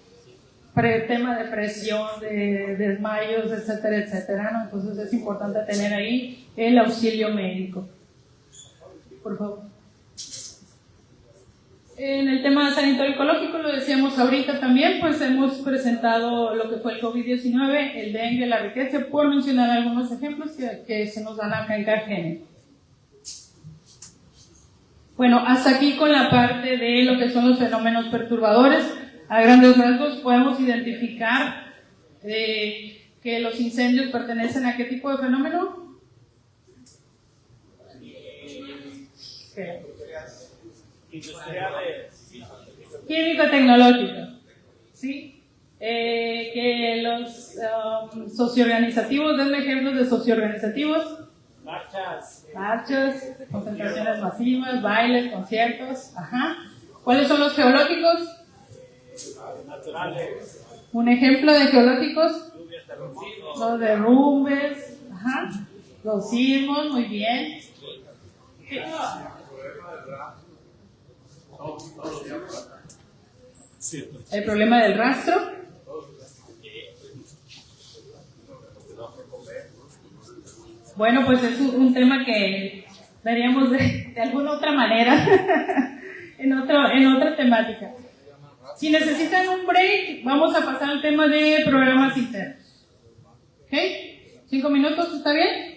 Tema de presión, de desmayos, etcétera, etcétera, ¿no? Entonces es importante tener ahí el auxilio médico. Por favor. En el tema sanitario ecológico, lo decíamos ahorita también, pues hemos presentado lo que fue el COVID-19, el dengue, la riqueza, por mencionar algunos ejemplos que se nos dan acá en Cargene. Bueno, hasta aquí con la parte de lo que son los fenómenos perturbadores. A grandes rasgos podemos identificar que los incendios pertenecen a qué tipo de fenómeno. Químico-tecnológico, ¿sí? Que los socioorganizativos, denme ejemplos de socioorganizativos. Marchas, concentraciones masivas, bailes, conciertos, ajá. ¿Cuáles son los geológicos? Naturales. Un ejemplo de geológicos, los derrumbes, ajá. Los sismos, muy bien. El problema del rastro. Bueno, pues es un tema que veríamos de alguna otra manera en otra temática. Si necesitan un break, vamos a pasar al tema de programas internos. ¿Ok? 5 minutos, ¿está bien?